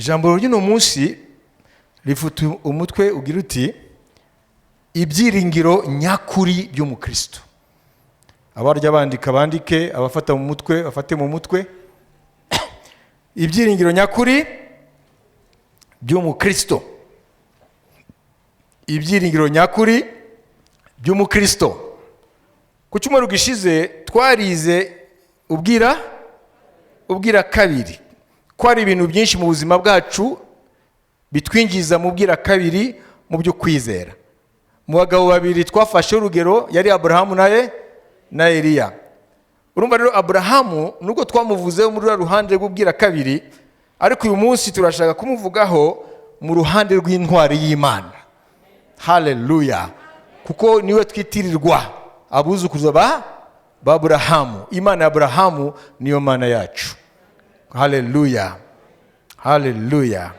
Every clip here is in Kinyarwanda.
Ijambo ry'uno munsi rifuta umutwe ugira uti ibyiringiro nyakuri by'umukristo. Abarya bandika bandike, abafata mu mutwe bafate mu mutwe. Ibyiringiro nyakuri by'umukristo. Ibyiringiro nyakuri by'umukristo. Ku cyumweru gishize twarize ubwira kabiri. Ko ari ibintu byinshi mu buzima bwacu bitwinjiza mu bwira kabiri mu byo kwizera. Mu bagabo babiri twafashe urugero yari Abrahamu na Eliya. Urumva rero Abrahamu nubwo twamuvuzeho muri ruhande rw'ubwira kabiri, ariko uyu munsi turashaka kumuvugaho mu ruhande rw'intwari y'Imana. Haleluya. Kuko niwe twitirirwa abuzukuruza ba Abrahamu. Imana ya Abrahamu niyo Mana yacu. Haleluya. Haleluya.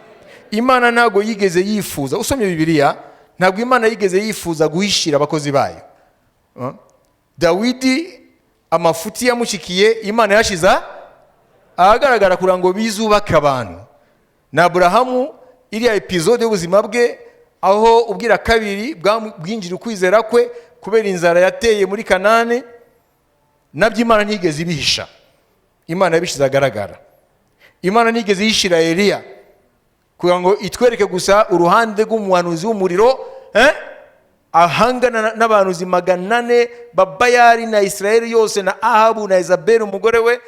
Imana ntago yigeze yifuza, usomye Bibiliya, ntabwo Imana yigeze yifuza guhishira abakozi bayo. Dawidi amafuti yamushikiye, Imana yashiza ahagaragara kugira ngo bizubake abantu. Na Abrahamu iriya episode y'ubuzima bwe aho ubwira kabiri bwinjira ukwizera kwe kubera inzara yateye muri Kanani, nabyo Imana ntigeze ibihisha. Imana yabishize agaragara. Imana ntigeze yishira Eliya kugira ngo itwereke gusa uruhande rw'umuhanuzi w'umuriro, ahangana n'abahanuzi 400 babayari na Israeli yose na Ahabu na Izabeli umugore we.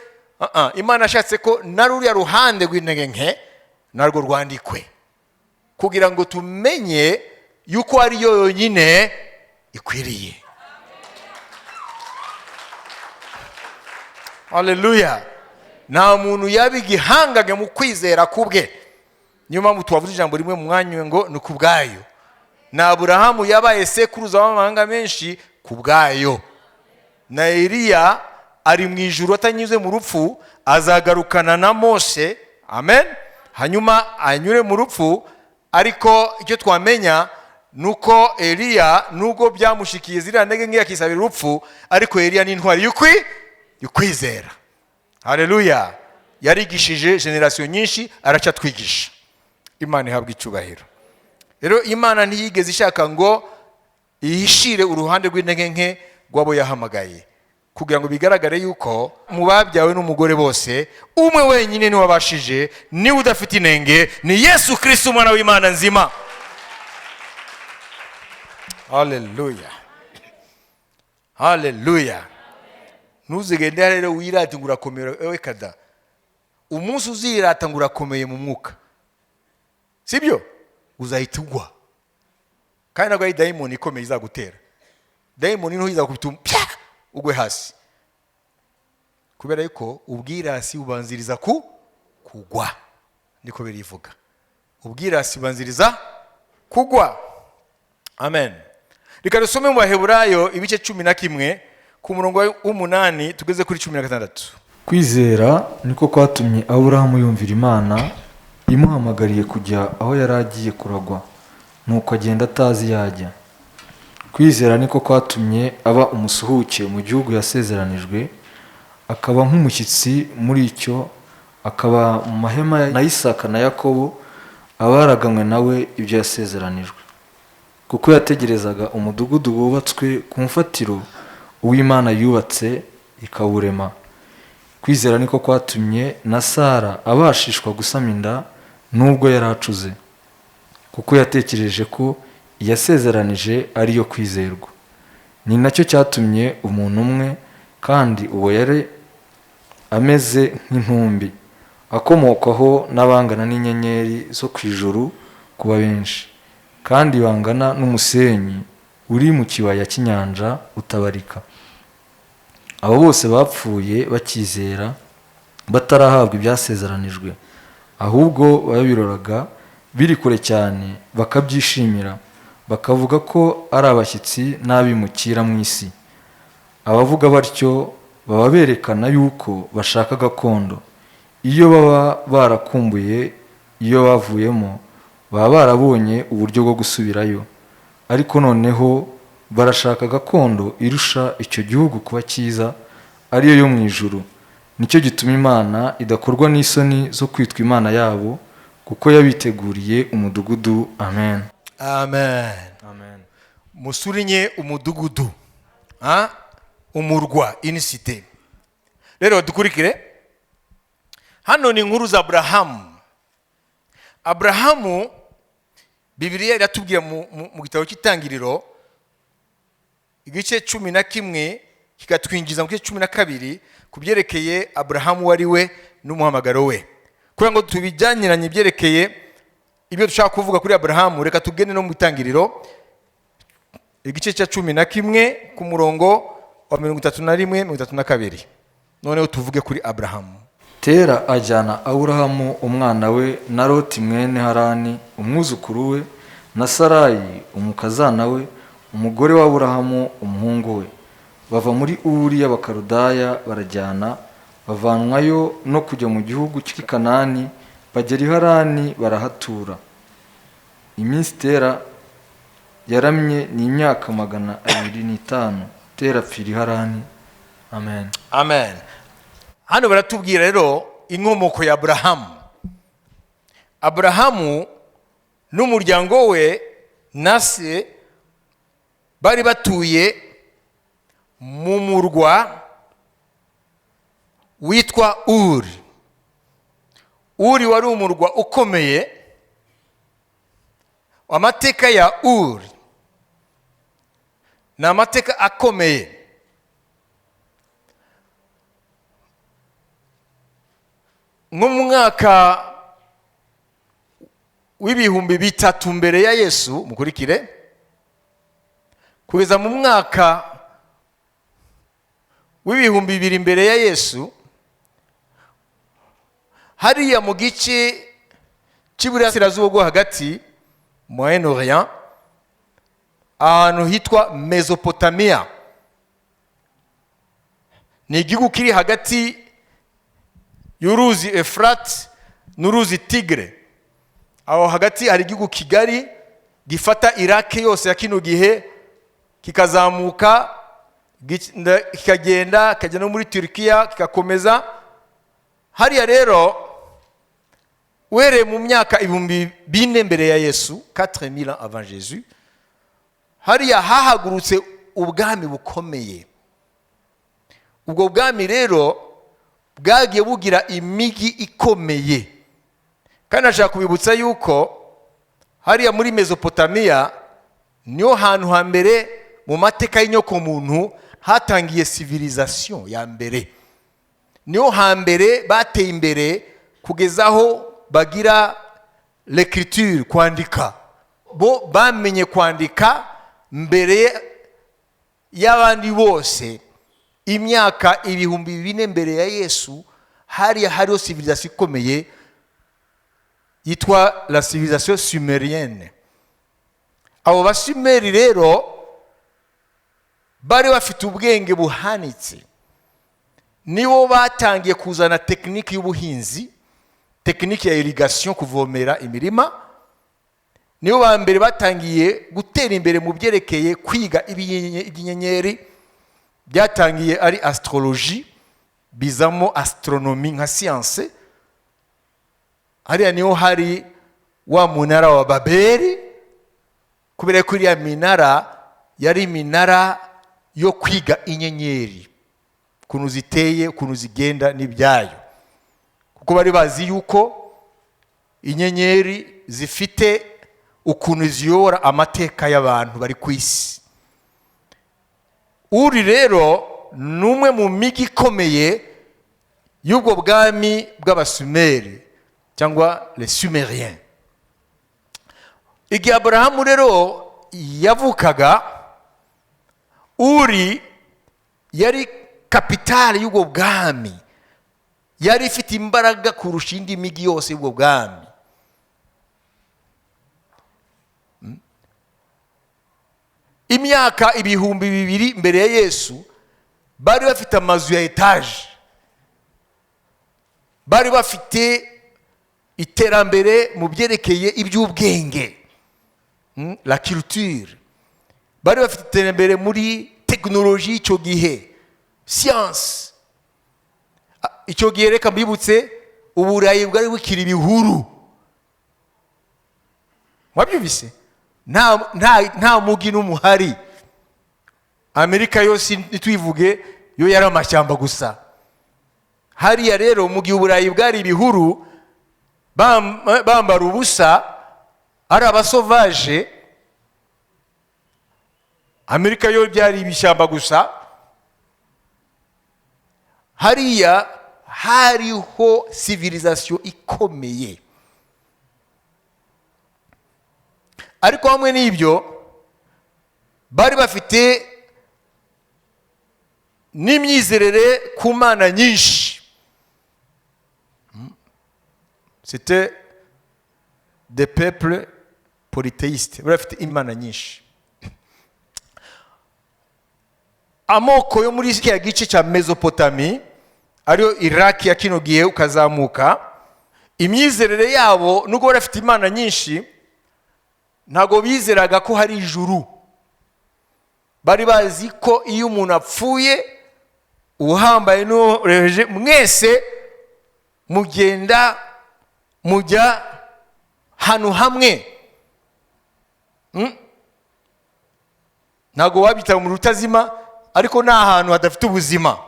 Imana ashatse ko naruriya ruhande rw'intege nke narwo rwandikwe kugira ngo tumenye yuko ari yo yonyine ikwiriye. Haleluya. Nta muntu yabigihangage mu kwizera kubwe. Niyo mpamvu tuwavuze ijambo rimwe mu mwanya ngo ni kubwayo. Na Abrahamu yabaye sekuruza w'amahanga menshi kubwayo. Na Eliya ari mu ijuru atanyuze mu rupfu, azagarukana na Mose. Amen. Hanyuma anyure mu rupfu, ariko icyo twamenya nuko Eliya nubwo byamushikiye ziriya ntege nke yakisabira urupfu, ariko Eliya ni intwari y'ukwizera. Haleluya. Yarigishije generation nyinshi, araca twigisha. Imana ihabwa icubahiro. Rero Imana ntiyigeze ishaka ngo ihishire uruhande rw'intege nke rwabo yahamagaye, kugira ngo bigaragare yuko mu babyawe n'umugore bose umwe wenyine ni wabashije, ni udafite inenge, ni Yesu Kristo umwana w'Imana nzima. Haleluya. Haleluya. Ntuzigende rero wirata ngo urakomera, ewe kada. Umunsi uzirata ngo urakomeye mu mwuka, sibyo? Uzahita ugwa. Kandi ntabwo ari dayimoni ikomeye izagutera. Dayimoni niho izagukubita ugwe hasi. Kubera yuko ubwirasi bubanziriza kugwa. Niko birivuga. Ubwirasi bubanziriza kugwa. Amen. Reka dusome mu Baheburayo ibice 11 ku murongo w'8 tugeze kuri 16. Kwizera niko kwatumye Aburahamu yumvira Imana imuhamagariye kujya aho yari agiye kuragwa, nuko agenda atazi yajya. Kwizera niko kwatumye aba umusuhuke mu gihugu yasezeranijwe, akaba nk'umushyitsi muri icyo, akaba mu mahema na Isaka na Yakobo abaraganywe nawe ibyo yasezeranijwe, kuko yategerezaga umudugudu wubatswe ku mfatiro uw'Imana yubatse ikawurema. Kwizera niko kwatumye na Sara abashishwa gusama inda nubwo yaracuze, kuko yatekereje ko yasezeranije ari yo kwizerwa. Ni nacyo cyatumye umuntu umwe, kandi uwo yari ameze nk'intumbi, akomokwaho n'abangana n'inyenyeri zo ku ijuru kuba benshi, kandi bangana n'umusenyi uri mu kibaya cy'inyanja utabarika. Abo bose bapfuye bakizera, batarahabwa ibyasezeranijwe, ahubwo babiroraga biri kure cyane, bakabyishimira, bakavuga ko ari abashyitsi n'abimukira mu isi. Abavuga batyo baba berekana yuko bashaka gakondo. Iyo baba barakumbuye iyo bavuyemo, baba barabonye uburyo bwo gusubirayo, ariko noneho barashaka gakondo irusha icyo gihugu kuba cyiza, ariyo yo mu ijuru. Nicyo gituma Imana idakorwa n'isoni zo kwitwa Imana yabo, kuko yabiteguriye umudugudu. Amen. Amen. Amen. Musurinye umudugudu, umurwa, inisite. Rero dukurikire. Hano ni inkuru za Aburahamu. Aburahamu, Bibiliya iratubwira mu gitabo cy'Itangiriro igice 11 kikatwinjiza mu gice 12 kubyerekeye Aburahamu wari we n'umuhamagaro we. Kugira ngo tubijyaniranye byerekeye ibyo dushaka kuvuga kuri Aburahamu, reka tugende no mu Itangiriro igice cya 11 ku murongo wa 31-32. Noneho tuvuge kuri Aburahamu. Tera ajyana Aburahamu umwana we na Loti mwene Harani umwuzukuru we na Sarayi umukazana we umugore wa Aburahamu umuhungu we, bava muri Uri y'Abakaludaya barajyana, bavanwayo no kujya mu gihugu cy'i Kanani, bagera i Harani barahatura. Iminsi Tera yaramye ni imyaka 205. Tera apfira i Harani. Amen. Amen. Hano baratubwira rero inkomoko ya Aburahamu. Aburahamu n'umuryango we na se bari batuye mu murwa witwa Uri. Uri wari umurwa ukomeye. Amateka ya Uri ni amateka akomeye. Mu mwaka w'ibihumbi 3 mbere ya Yesu, mukurikire, kugeza mu mwaka w'ibihumbi 2 mbere ya Yesu, hariya mu gice cy'iburasirazuba bwo hagati, Moyen-Orient, ahantu hitwa Mesopotamia. Ni igihugu kiri hagati y'uruzi Efrate n'uruzi Tigre. Aho hagati hari igihugu kigari gifata Iraq yose ya kino gihe, kikazamuka kikagenda no muri Turkiya kikakomeza. Hariya rero uhereye mu myaka 4,000 mbere ya Yesu, 4000 ans avant Jésus, hariya hahagurutse ubwami bukomeye. Ubwo bwami rero bwagiye bugira imigi ikomeye. Kandi nashaka kubibutsa yuko hariya muri Mesopotamia niyo hantu hambere mu mateka y'inyoko muntu hatangiye civilisation ya mbere. Niyo hambere bateye imbere kugezaho bagira l'écriture, kwandika. Bo bamenye kwandika mbere y'abandi bose. Imyaka 4,000 mbere ya Yesu hariya hariho civilisation ikomeye yitwa la civilisation sumérienne. Abo basumeri rero bari bafite ubwenge buhanitse. Nibo batangiye kuzana tekiniki y'ubuhinzi, tekiniki ya irrigation, kuvomera imirima. Nibo ba mbere batangiye gutera imbere mu byerekeye kwiga ibinyenyeri. Byatangiye ari astrologie, bizamo astronomie nka science. Hariya niho hari wa munara wa Babeli, kubera ko iriya minara yari minara yo kwiga inyenyeri, ukuntu ziteye, ukuntu zigenda n'ibyayo. Kuko bari bazi yuko inyenyeri zifite ukuntu ziyobora amateka y'abantu bari ku isi. Uri rero numwe mu migi ikomeye y'ubwo bwami bw'Abasumeri cyangwa les Sumériens. Igihe Aburahamu rero yavukaga, Uri yari kapitali y'ubwo bwami, yari ifite imbaraga kurusha indi migi yose y'ubwo bwami. Imyaka 2,000 mbere ya Yesu bari bafite amazu ya etage, bari bafite iterambere mu byerekeye iby'ubwenge, la culture, bari bafite iterambere muri technologie icyo gihe, science. Icyo gihe reka mbibutse Uburayi bwari bukiri ibihuru, mwabyumvise nta mugi n'umuhari. Amerika yose nitwivuge yo yari amashyamba gusa. Hariya rero mu gihe Uburayi bwari ibihuru bambara ubusa ari abasovaje, Amerika yo byari ibishyamba gusa. Hariya hariho civilisation ikomeye, ariko hamwe n'ibyo bari bafite n'imyizerere ku mana nyinshi. C'était des peuples polythéistes, bari bafite imana nyinshi. Amoko yo muri iki gice cya Mesopotami ariyo Iraki ya kino gihe ukazamuka, imyizerere yabo nubwo bari bafite imana nyinshi ntago bizeraga ko hari ijuru. Bari bazi ko iyo umuntu apfuye uhambaye n'ureje mwese mugenda mujya hano hamwe. Ntago wabita mu rutazima, ariko nta hantu hadafite ubuzima,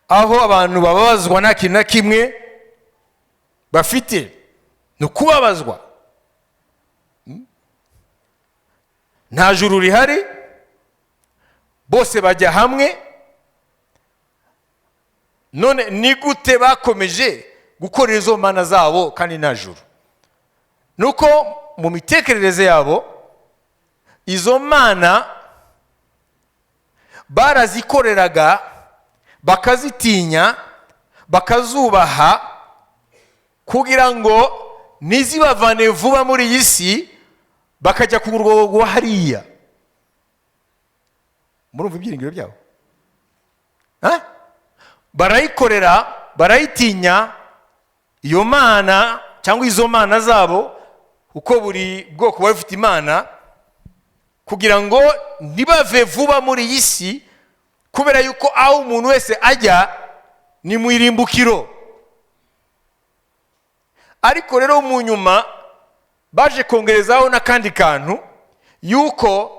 aho abantu bababazwa nta kintu na kimwe bafite, no kubabazwa. Nta juru rihari, bose bajya hamwe. None ni gute bakomeje gukorera izo mana zabo kandi nta juru? Nuko mu mitekerereze yabo izo mana barazikoreraga, bakazitinya, bakazubaha, kugira ngo nizibavane vuba muri iyi si bakajya ku rwogo hariya. Murumva ibyiringiro byabo? Barayikorera, barayitinya iyo mana cyangwa izo mana zabo, kuko buri bwoko bari bufite imana, kugira ngo ntibave vuba muri iyi si, kubera yuko aho umuntu wese ajya ni mu irimbukiro. Ariko rero mu nyuma baje kongerezaho n'akandi kantu, yuko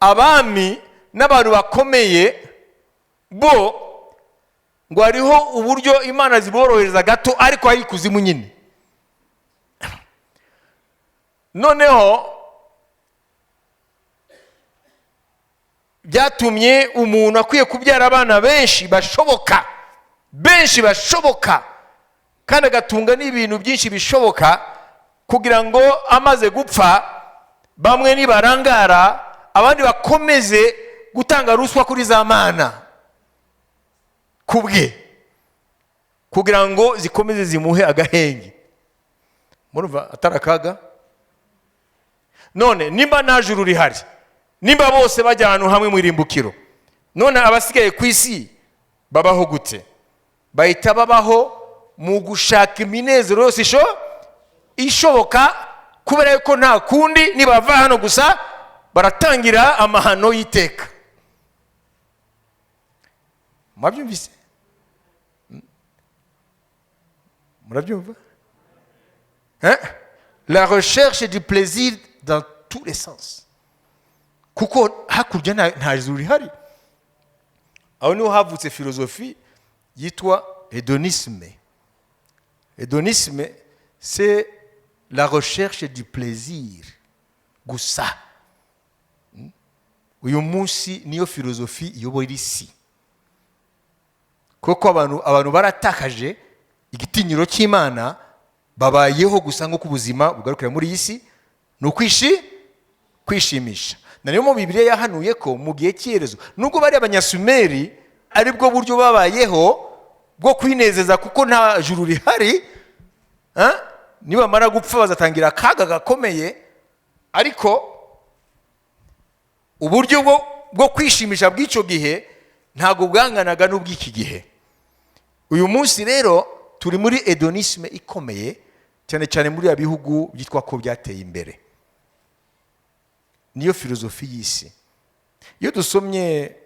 abami n'abantu bakomeye bo ngo hariho uburyo imana ziborohereza gato, ariko hari ikuzimu nyine. Noneho byatumye umuntu akwiye kubyara abana benshi bashoboka, kandi agatunga n'ibintu byinshi bishoboka, kugira ngo amaze gupfa bamwe nibarangara abandi bakomeze gutanga ruswa kuri za mana kubwe, kugira ngo zikomeze zimuhe agahenge. Murumva atarakaga? None nimba nta juru rihari, nimba bose bajya ahantu hamwe mu irimbukiro, none abasigaye ku isi babaho gute? Bahita babaho mu gushaka iminezero yose ishoboka, kubera yuko nta kundi nibava hano gusa baratangira amahano y'iteka. Mwabyumvise? Murabyumva? La recherche du plaisir dans tous les sens. Kuko hakurya nta juru rihari. Aho niho havutse filozofi yitwa hédonisme. Hédonisme, c'est la recherche du plaisir gusa. Uyu munsi niyo filozofi iyobora isi. Kuko abantu baratakaje igitinyiro cy'Imana, babayeho gusa nko kubuzima bugarukira muri isi no kwishimisha. Na niyo mu Bibiliya yahanuye ko mu gihe cy'iherezo, nubwo bari abanyasumeri aribwo buryo babayeho bwo kwinezeza, kuko nta juru rihari, nibamara gupfa bazatangira akaga gakomeye, ariko uburyo bwo kwishimisha bw'icyo gihe ntago bwanganaga n'ubw'iki gihe. Uyu munsi rero turi muri hedonisme ikomeye, cyane cyane muri ya bihugu byitwa ko byateye imbere. Niyo filozofi y'isi. Iyo dusomye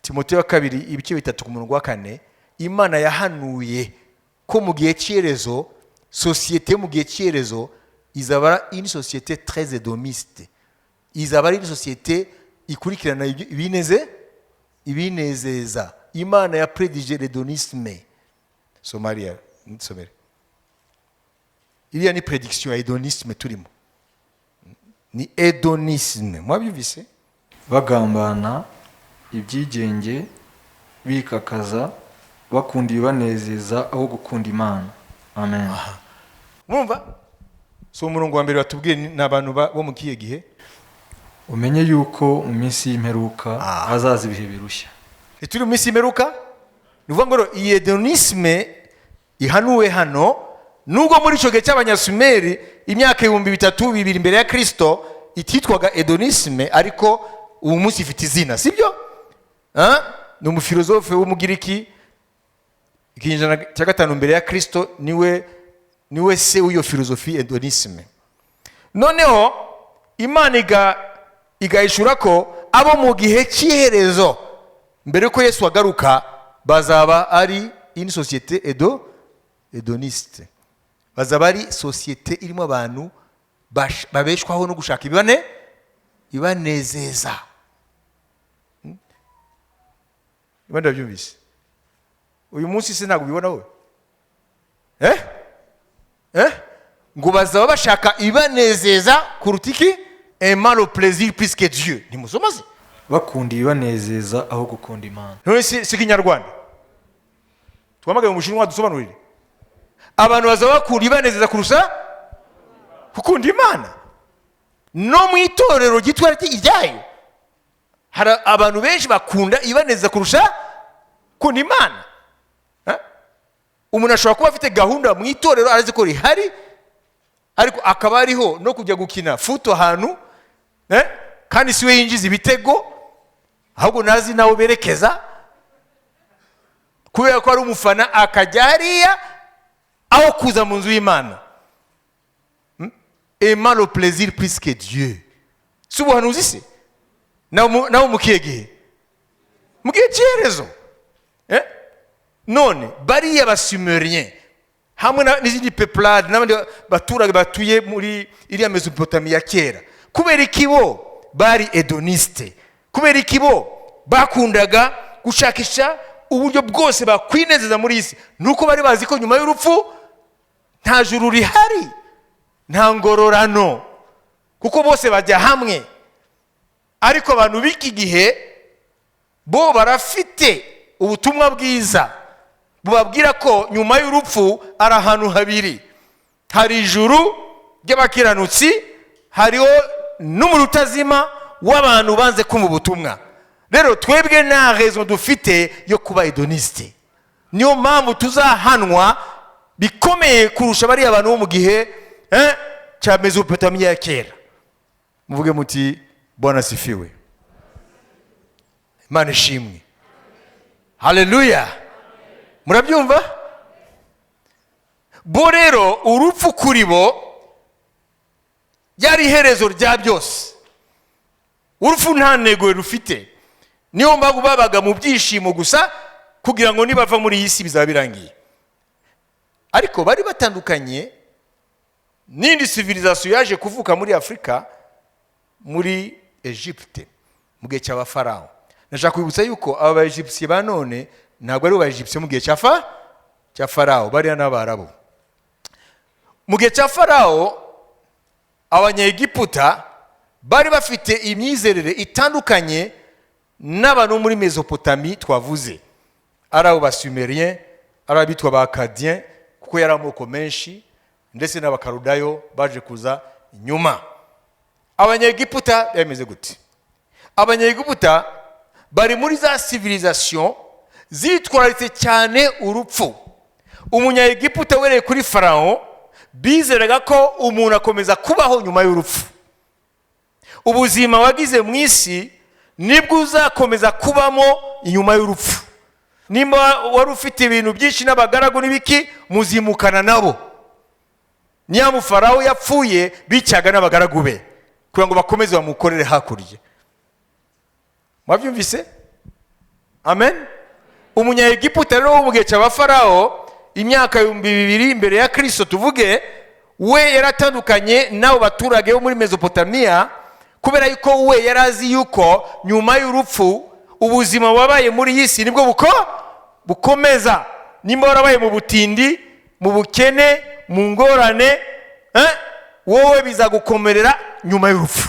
Timoteyo 2 ibice 3 ku murongo wa 4, Imana yahanuye ko mu gihe cy'iherezo, sosiyete mu gihe cy'iherezo izaba une société très édomiste. Izaba une société ikurikirana ibinezeza. Imana ya prédigé l'hédonisme. Somalia, nsomere. Il y a une prédiction ya hédonisme turimo. Ni hédonisme. Mwabyumvise? bagambana ibyigenge, bikakaza, bakunda ibibanezeza aho gukunda Imana. Amen. Mwumva? So umurongo wa mbere watubwiye n'abantu bo mu kiye gihe umenye yuko mu minsi y'imperuka hazaza ibihe birushya. Turi mu minsi y'imperuka nuvuga ngo iyi hedonisme ihanuwe hano nubwo muri ico gihe cy'abanyasumeri imyaka 3200 imbere ya Kristo ititwaga hedonisme, ariko ubu munsi ifite izina, sibyo? Ni umufilozofe w'umugiriki ikinyejana cya gatanu mbere ya Kristo, niwe se w'iyo filozofi hedonisme. Noneho Imana igahishura ko abo mu gihe cy'iherezo mbere ko Yesu agaruka bazaba ari une société hedoniste. Bazaba ari société irimo abantu babeshwaho no gushaka ibanezeza. Ibanda byumvise. Uyu munsi se ntabwo bibona wowe? Ngo bazaba bashaka ibanezeza kuruta iki? Aimer le plaisir plus que Dieu. Ntimusomaze? Bakunda ibibanezeza aho gukunda Imana. None si Kinyarwanda. Twamagaye mu Bushinwa dusobanurire. Abantu bazaba bakunda ibanezeza kurusha gukunda Imana. No mu itorero gitwara iryayo hari abantu benshi bakunda ibanezeza kurusha gukunda Imana. Umuntu ashobora kuba afite gahunda mu itorero arazi ko rihari, ariko akaba ariho no kujya gukina futo ahantu, kandi siwe yinjiza ibitego, ahubwo nazi nawe berekeza kubera ko ari umufana akajya hariya aho kuza mu nzu y'Imana. Aimer le plaisir plus que Dieu. Si ubuhanuzi se nawe mukiye gihe mugihe cy'iherezo. None bariya basumeriens hamwe n'izindi peuplade n'abandi baturage batuye muri iriya Mesopotamie ya kera, kubera ikibo bari hedoniste, kubera ikibo bakundaga gushakisha uburyo bwose bakwinezeza muri isi, nuko bari bazi ko nyuma y'urupfu nta juru rihari, nta ngororano, kuko bose bajya hamwe. Ariko abantu b'iki gihe bo barafite ubutumwa bwiza bubabwira ko nyuma y'urupfu ari ahantu habiri, hari ijuru ry'abakiranutsi, hariho n'umuriro utazima w'abantu banze kumva ubutumwa. Rero twebwe nta raison dufite yo kuba hedoniste. Niyo mpamvu tuzahanwa bikomeye kurusha bariya abantu bo mu gihe cya Mesopotamie ya kera. Muvuge muti Bwana sifiwe, Imana ishimwe, haleluya. Murabyumva? Bo rero urupfu kuri bo yari iherezo rya byose. Urupfu nta ntego rufite, niyo mpamvu babaga mu byishimo gusa kugira ngo nibava muri iyi si bizaba birangiye. Ariko bari batandukanye n'indi civilisation yaje kuvuka muri Afrika, muri Egypte mu gihe cy'abafarao. Nashaka kwibutsa yuko aba Egyptiens ba none ntabwo ari aba Egyptiens mu gihe cya Farao, bari n'Abarabu. Mu gihe cya Farao abanyegiputa bari bafite imyizerere itandukanye n'abantu muri Mesopotamie twavuze, ari abo basumeriens, ari abitwa ba Akkadiens kuko yari amoko menshi, ndetse n'abakarudayo baje kuza inyuma. Abanyegiputa bameze gute? Abanyegiputa bari muri za civilisation zitwararitse cyane urupfu. Umunyegiputa wereye kuri Farao bizeraga ko umuntu akomeza kubaho nyuma y'urupfu. Ubuzima wagize mu isi nibwo uzakomeza kubamo inyuma y'urupfu. Nimba wari ufite ibintu byinshi n'abagaragu n'ibiki, muzimukana nabo. Niyo Farao yapfuye bicaga n'abagaragu be kugira ngo bakomeze bamukorere hakurya. Mwabyumvise? Amen. Umunyegiputa rero wo mu gihe cy'Abafarao imyaka 2000 imbere ya Kristo tuvuge, we yaratandukanye n'abo baturage bo muri Mesopotamiya kubera yuko we yarazi yuko nyuma y'urupfu ubuzima wabaye muri iyi si nibwo bukomeza. Nimba warabaye mu butindi, mu bukene, mu ngorane, wowe bizagukomerera nyuma y'urupfu.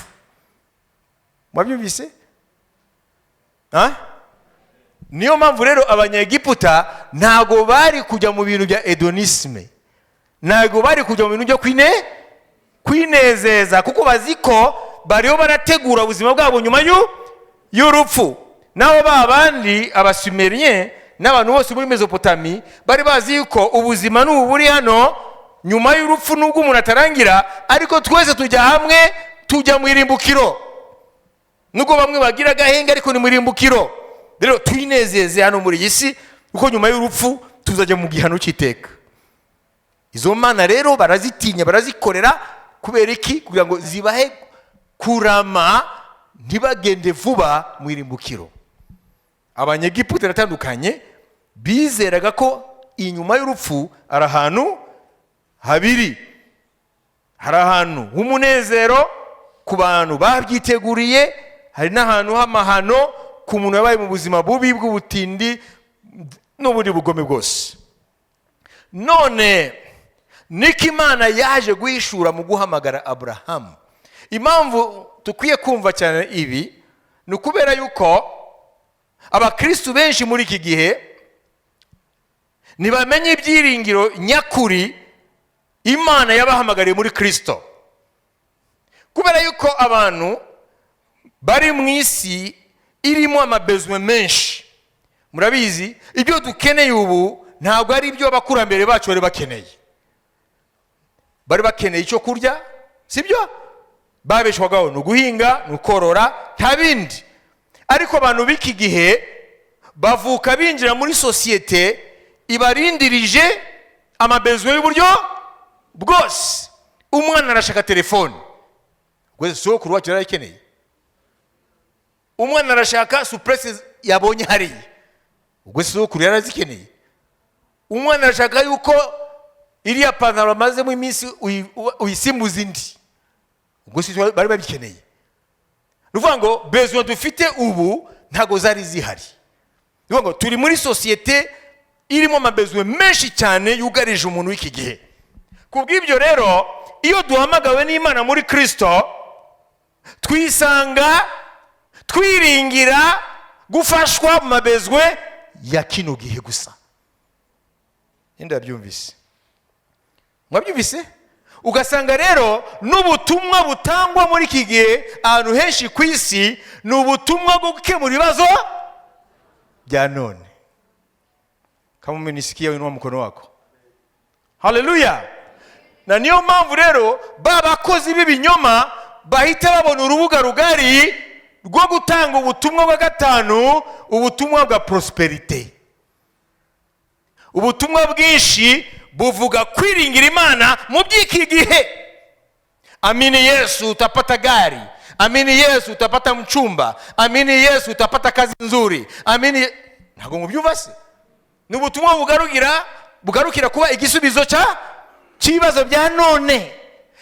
Mwabyumvise? Niyo mpamvu rero abanyegiputa ntago bari kujya mu bintu bya hedonisme, ntago bari kujya mu bintu byo kwinezeza, kuko baziko bariho barategura ubuzima bwabo nyuma y'urupfu. Nabo babandi abasumerien n'abantu bose muri Mesopotami bari bazi yuko ubuzima n'ubu buri hano nyuma y'urupfu, nubwo umuntu atarangira, ariko twese tujya hamwe, tujya mu irimbukiro. Nubwo bamwe bagira gahenge ariko ni mu irimbukiro. Rero twinezeze hano muri iyi si, kuko nyuma y'urupfu tuzajya mu gihano cy'iteka. Izo mana rero barazitinya, barazikorera kubera iki? Kugira ngo zibahe kurama, ntibagende vuba mu irimbukiro. Abanyegiputa batandukanye bizeraga ko inyuma y'urupfu ari ahantu habiri. Hari ahantu h'umunezero ku bantu babyiteguriye, hari n'ahantu h'amahano ku muntu yabaye mu buzima bubi bw'ubutindi n'ubundi bugome bwose. None niko Imana yaje guhishura mu guhamagara Aburahamu. Impamvu tukwiye kumva cyane ibi ni ukubera yuko abakristu benshi muri iki gihe ntibamenye ibyiringiro nyakuri Imana yabahamagariye muri Kristo. Kubera yuko abantu bari mu isi irimo amabezwe menshi. Murabizi ibyo dukeneye ubu ntabwo ari ibyo abakurambere bacu bari bakeneye. Bari bakeneye icyo kurya, sibyo? Babeshwagaho no guhinga, no korora, nta bindi. Ariko abantu b'iki gihe bavuka binjira muri societe ibarindirije amabezwe y'uburyo bwose. Umwana arashaka telefone, gwese sokuru wacu yarakeneye. Umwana arashaka surprise yabonye hari, gwese sokuru yarazikeneye. Umwana arashaka yuko iriya pantaro maze mu iminsi uyisimbuza indi, gwese bari babikeneye. Nuvuga ngo besoin dufite ubu ntago zari zihari. Nuvuga ngo turi muri societe irimo amabezwe menshi cyane yugarije umuntu w'iki gihe. Kubw'ibyo rero iyo duhamagawe n'Imana muri Kristo, twisanga twiringira gufashwa mu mabezwe ya kino gihe gusa. Ndabyumvise. Mwabyumvise? Ugasanga rero n'ubutumwa butangwa muri iki gihe ahantu henshi ku isi ni ubutumwa bwo gukemura ibibazo bya none. Kama umenisikia winua mkono wako. Haleluya. Na niyo mpamvu rero babakozi b'ibinyoma bahita babona urubuga rugari rwo gutanga ubutumwa bwa gatanu, ubutumwa bwa prosperity. Ubutumwa bwinshi buvuga kwiringira Imana mu by'iki gihe. Amini Yesu utapata gari, amini Yesu utapata mchumba, amini Yesu utapata kazi nzuri, amini. Ntago mubyumva se? Ni ubutumwa bugarukira kuba igisubizo cy'ibibazo bya none.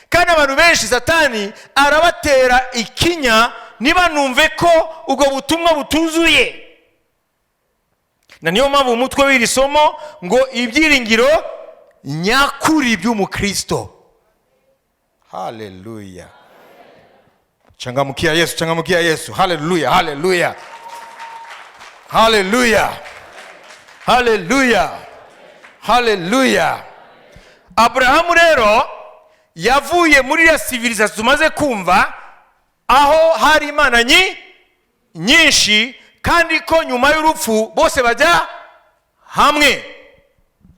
Kandi abantu benshi Satani arabatera ikinya niba numve ko ubwo butumwa butuzuye. Na niyo mpamvu umutwe w'iri somo ngo ibyiringiro nyakuri by'umukristo. Haleluya. Changamkia Yesu, changamkia Yesu. Haleluya, haleluya. Haleluya. Haleluya. Haleluya. Abrahamu rero yavuye muri ya civilisation tumaze kumva, aho hari Imana nyinshi, kandi ko nyuma y'urupfu bose bajya hamwe.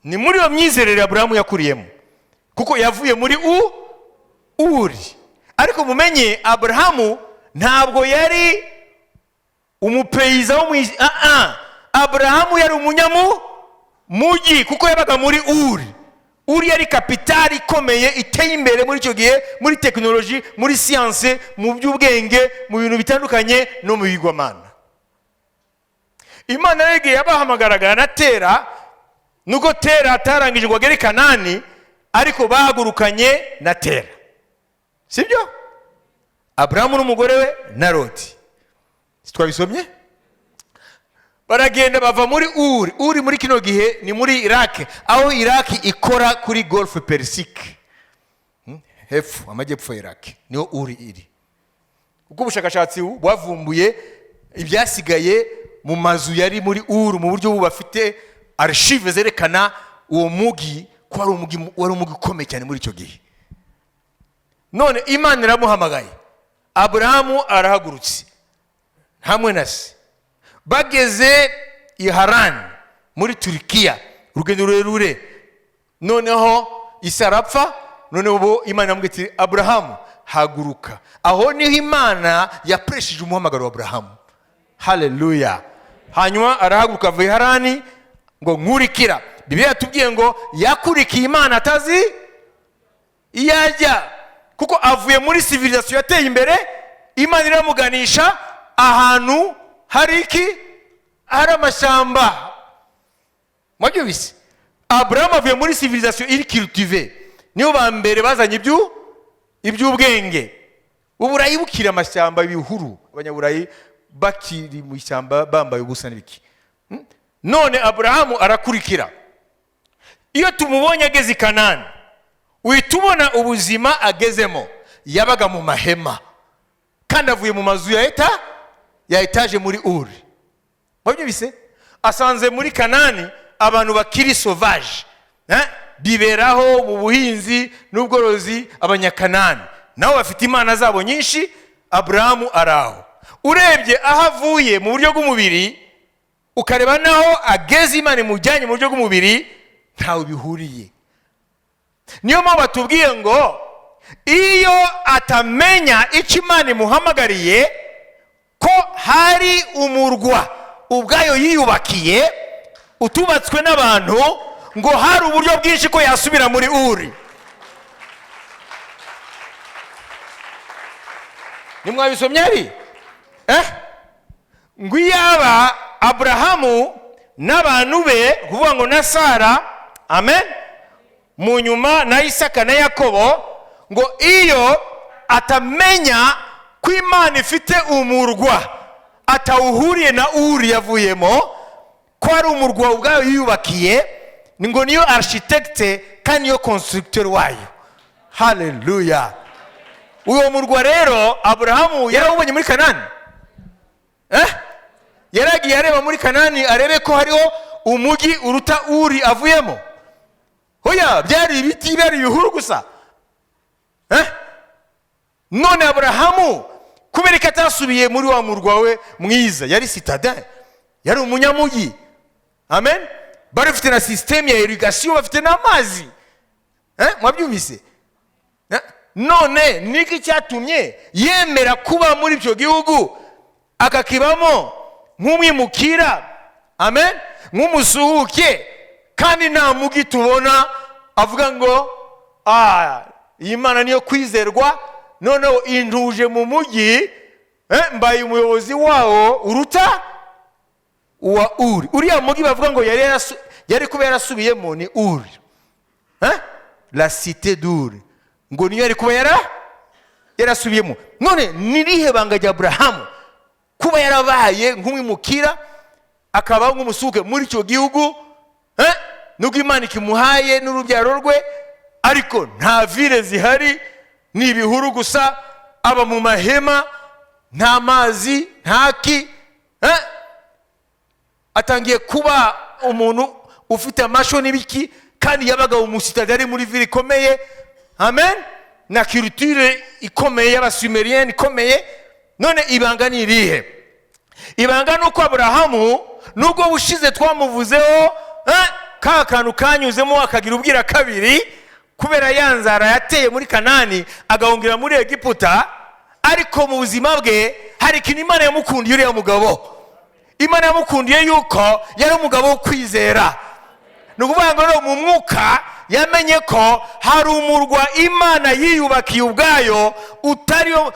Ni muri iyo myizerere Abrahamu yakuriyemo, kuko yavuye muri Uri. Ariko mumenye Abrahamu ntabwo yari umupeiza wo Abrahamu yari umunyamugi, kuko yabaga muri Uri. Uri yari kapitali ikomeye iteye imbere muri icyo gihe, muri technology, muri science, mu by'ubwenge, mu bintu bitandukanye no mu bigwamana. Imana yegeye yabahamagaraga na Tera, nuko Tera atarangije ngo agere Kanani, ariko bahagurukanye na Tera, sibyo? Aburahamu n'umugore we na Loti. Twabisomye? Baragenda bava muri Uri muri kino gihe ni muri Iraq, aho Iraq ikora kuri Golf Persique, hepfo amajyepfo ya Iraq niho Uri iri. Ubwo ubushakashatsi bwavumbuye ibyasigaye mu mazu yari muri Uri mu buryo bafite archive zerekana uwo mugi ko wari umugi ukomeye cyane muri icyo gihe. None Imana iramuhamagaye, Aburahamu arahagurutse hamwe na se, bageze i Harani muri Turikiya, urugendo rurerure. Noneho Isi arapfa, noneho Imana yamubwiye iti Aburahamu haguruka. Aho niho Imana yapresheje umuhamagaro wa Aburahamu. Haleluya. Hanyuma arahaguruka ava i Harani ngo nkurikira. Bibiliya yatubwiye ngo yakurikiye Imana atazi iyajya, kuko avuye muri civilisation yateye imbere. Imana iramuganisha ahantu hari iki? Hari amashyamba. Mwabyumvise? Abraham avuye muri civilisation iri cultive, niyo ba mbere bazanye iby'ubwenge. Uburayi bukira amashyamba ibihuru, abanyaburayi bakiri mu ishyamba bambaye ubusa n'ibiki. None Abrahamu arakurikira. Iyo tumubonye ageze i Kanani, uhitubona ubuzima agezemo. Yabaga mu mahema kandi avuye mu mazu ya etaje muri Uri. Mwabyumvise? Asanze muri Kanani abantu bakiri sauvage, biberaho mu buhinzi n'ubworozi. Abanyakanani nabo bafite imana zabo nyinshi. Abrahamu araho. Urebye aho avuye mu buryo bw'umubiri ukareba naho ageze Imana imujyanye mu buryo bw'umubiri, ntawe bihuriye. Niyo mpamvu batubwiye ngo iyo atamenya icyo Imana imuhamagariye, ko hari umurwa ubwayo yiyubakiye utubatswe n'abantu, ngo hari uburyo bwinshi ko yasubira muri Uri. Nimwabisomye ari? Ngo iyaba Abrahamu n'abantu be, kuvuga ngo na Sara, amen, mu nyuma na Isaka na Yakobo, ngo iyo atamenya ko Imana ifite umurwa atawuhuriye na Uri yavuyemo, ko ari umurwa ubwayo yiyubakiye, ngo niyo architecte kandi niyo constructeur wayo. Haleluya. Uwo murwa rero Abrahamu yarawubonye muri Kanani. Yaragiye areba muri Kanani arebe ko hariho umugi uruta Uri avuyemo. Hoya, byari ibiti, byari ibihuru gusa. None Abrahamu kubera ko atasubiye muri wa murwa we mwiza, yari citadin, yari umunyamugi, amen, bari bafite na systeme ya irrigation, bafite n'amazi. Mwabyumvise? None niki cyatumye yemera kuba muri icyo gihugu akakibamo nk'umwimukira, amen, nk'umusuhuke, kandi nta mugi tubona avuga ngo iyi Mana niyo kwizerwa, noneho induje mu mugi, mbaye umuyobozi wawo uruta uwa Uri. Uriya mugi bavuga ngo yari kuba yarasubiyemo ni Uri, la cité d'Uri, ngo niyo yari kuba yarasubiyemo. None nirihe banga rya Abrahamu kuba yarabaye nk'umwimukira akaba nk'umusuke muri icyo gihugu, nubwo Imana ikimuhaye n'urubyaro rwe, ariko nta ville zihari, ni ibihuru gusa, aba mu mahema, nta mazi, ntaki. Atangiye kuba umuntu ufite amasho n'ibiki, kandi yabaga umusitade ari muri ville ikomeye, amen, na culture ikomeye y'Abasumerienne ikomeye. None ibanga ni irihe? Ibanga nuko Abrahamu nubwo bushize twamuvuzeho ka kantu kanyuzemo akagira ubwira kabiri, kubera yanzara yateye muri Kanani agahungira muri Egiputa, ariko mu buzima bwe hari ikintu Imana yamukundiye. Uriya mugabo Imana yamukundiye yuko yari umugabo wo kwizera. Ni ukuvuga ngo mu mwuka yamenye ko hari umurwa Imana yiyubakiye ubwayo utari wo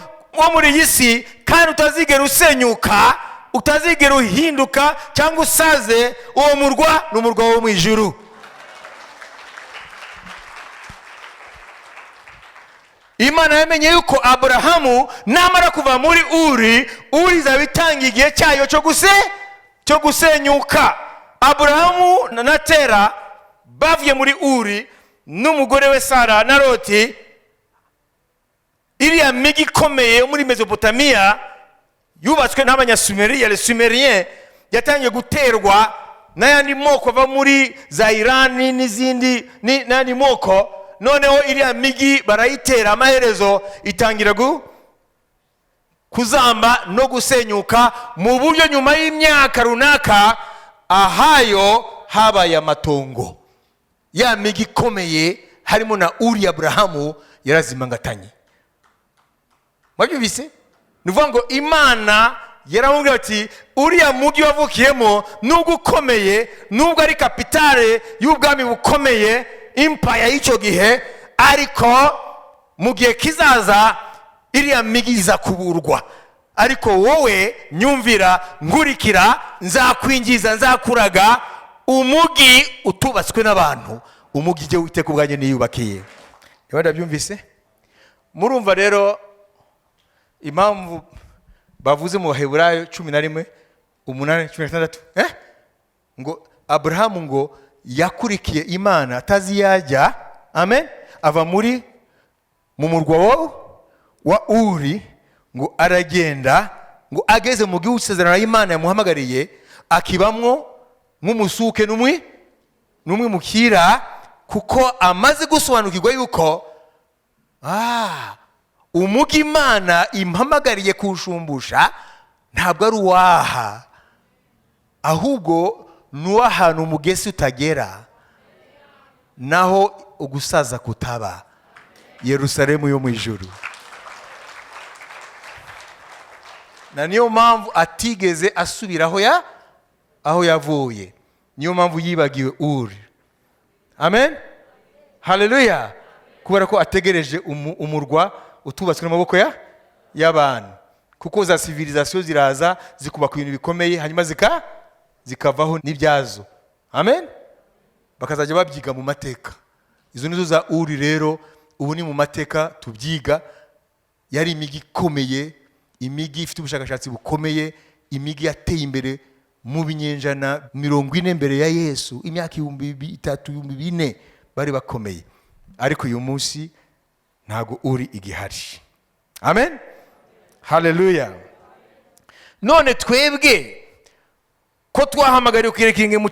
muri iyi si, kandi utazigera usenyuka, utazigera uhinduka cyangwa usaze. Uwo murwa ni umurwa wo mu ijuru. Imana yamenye yuko Aburahamu namara kuva muri Uri izaba itanga igihe cyayo cyo gusenyuka. Aburahamu na Tera bavuye muri Uri n'umugore we Sara na Loti, iriya migi ikomeye muri Mesopotamiya yubatswe n'abanyasumeriya, les Sumeriens, yatangiye guterwa n'ayandi moko ava muri za Irani n'izindi n'andi moko. Noneho iriya migi barayitera, amaherezo itangira kuzamba no gusenyuka, mu buryo nyuma y'imyaka runaka ahayo habaye amatongo. Ya migi ikomeye harimo na Uri, Aburahamu yarazimangatanye. Mwabyumvise? Nuvuga ngo Imana yaramubwira ati uriya mugi wavukiyemo nubwo ukomeye, nubwo ari kapitale y'ubwami bukomeye, empire y'icyo gihe, ariko mu gihe kizaza iriya migi iza kuburwa. Ariko wowe nyumvira, nkurikira, nzakwinjiza, nzakuraga umugi utubatswe n'abantu, umugi je Uwiteka ubwanjye niyubakiye. Niba ndabyumvise? Murumva rero impamvu bavuze mu Baheburayo 11:8-16 ngo Aburahamu ngo yakurikiye Imana atazi yajya. Amen. Ava mu murwa wa Uri ngo aragenda, ngo ageze mu gihugu cy'isezerano Imana yamuhamagariye, akibamwo nk'umusuke n'umwe mukira, kuko amaze gusobanukirwa yuko umugi Imana impamagariye kuwushumbusha ntabwo ari uwaha, ahubwo n'uwahantu umugesi utagera, naho ugusaza kutaba, Yerusalemu yo mu ijuru. Na niyo mpamvu atigeze asubira aho yavuye, niyo mpamvu yibagiwe Uri. Amen. Haleluya. Kubera ko ategereje umurwa utubatswe n'amaboko y'abantu, kuko za civilisation ziraza zikubaka ibintu bikomeye, hanyuma zikavaho n'ibyazo. Amen. Bakazajya babyiga mu mateka. Izo nizo za Uri rero, ubu ni mu mateka tubyiga. Yari imigi ikomeye, imigi ifite ubushakashatsi bukomeye, imigi yateye imbere mu binyenjana 40 mbere ya Yesu, imyaka 3,000-4,000 bari bakomeye. Ariko uyu munsi ntago Uri igihari. Amen. Haleluya. None twebwe ko twahamagariye kwirekinge mu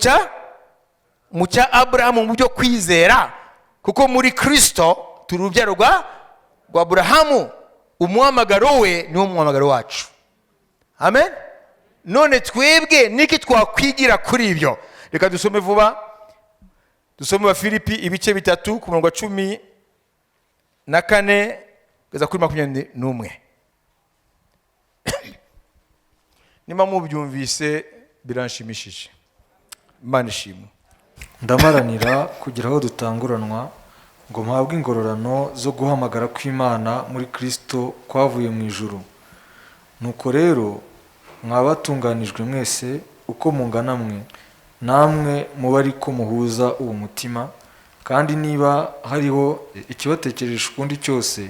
cya Aburahamu mu byo kwizera, kuko muri Kristo turi urubyaro rwa Aburahamu, umuhamagaro we niwo muhamagaro wacu. Amen. None twebwe niki twakwigira kuri ibyo? Reka dusome vuba, dusome wa Filipi ibice 3 ku murongo wa 14 kugeza kuri 21. Nima mubyumvise biranshimishije. Imana ishimwe. Ndamaranira kugira aho dutanguranwa ngo mpabwe ingororano zo guhamagara kw'Imana muri Kristo kwavuye mu ijuru. Nuko rero mwabatunganijwe mwese uko mungana mwe, namwe muba ariko muhuza uwo mutima, kandi niba hariho ikibatekeresha ukundi cyose,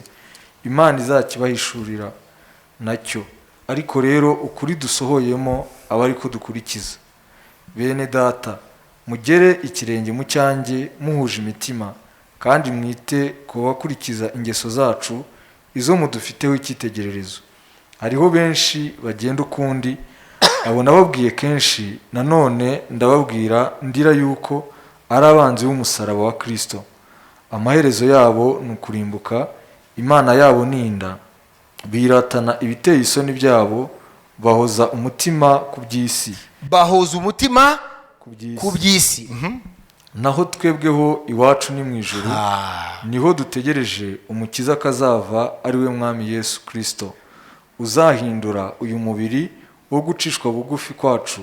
Imana izakibahishurira nacyo. Ariko rero ukuri dusohoyemo aba ariko dukurikiza. Bene data, mugere ikirenge mu cyanjye muhuje imitima, kandi mwite ku bakurikiza ingeso zacu, izo mudufiteho icyitegererezo. Hariho benshi bagenda ukundi, abo nababwiye kenshi, nanone ndababwira ndira yuko ari abanzi b'umusaraba wa Kristo. Amaherezo yabo ni ukurimbuka, Imana yabo ni inda. Biratana ibiteye isoni byabo, bahoza umutima ku by'isi. Bahoza umutima ku by'isi. Naho twebweho iwacu ni mu ijuru, niho dutegereje umukiza kazava, ari we mwami Yesu Kristo, uzahindura uyu mubiri wo gucishwa bugufi kwacu,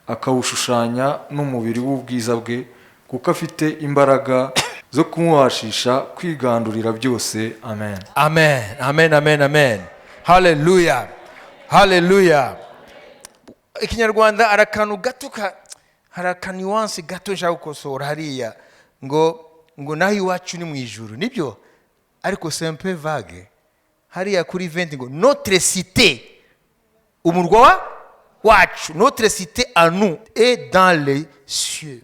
akawushushanya n'umubiri w'ubwiza bwe, kuko afite imbaraga zo kumubashisha kwigandurira byose. Amen. Amen. Amen. Amen. Amen. Haleluya. Haleluya. Ikinyarwanda arakanu gato haraka nuance gato nshaka gukosora hariya ngo naho iwacu ni mu ijuru. Nibyo ariko c'est un peu vague. Hariya kuri 20 ngo notre cité, umurwa wacu, notre cité à nous est dans les cieux.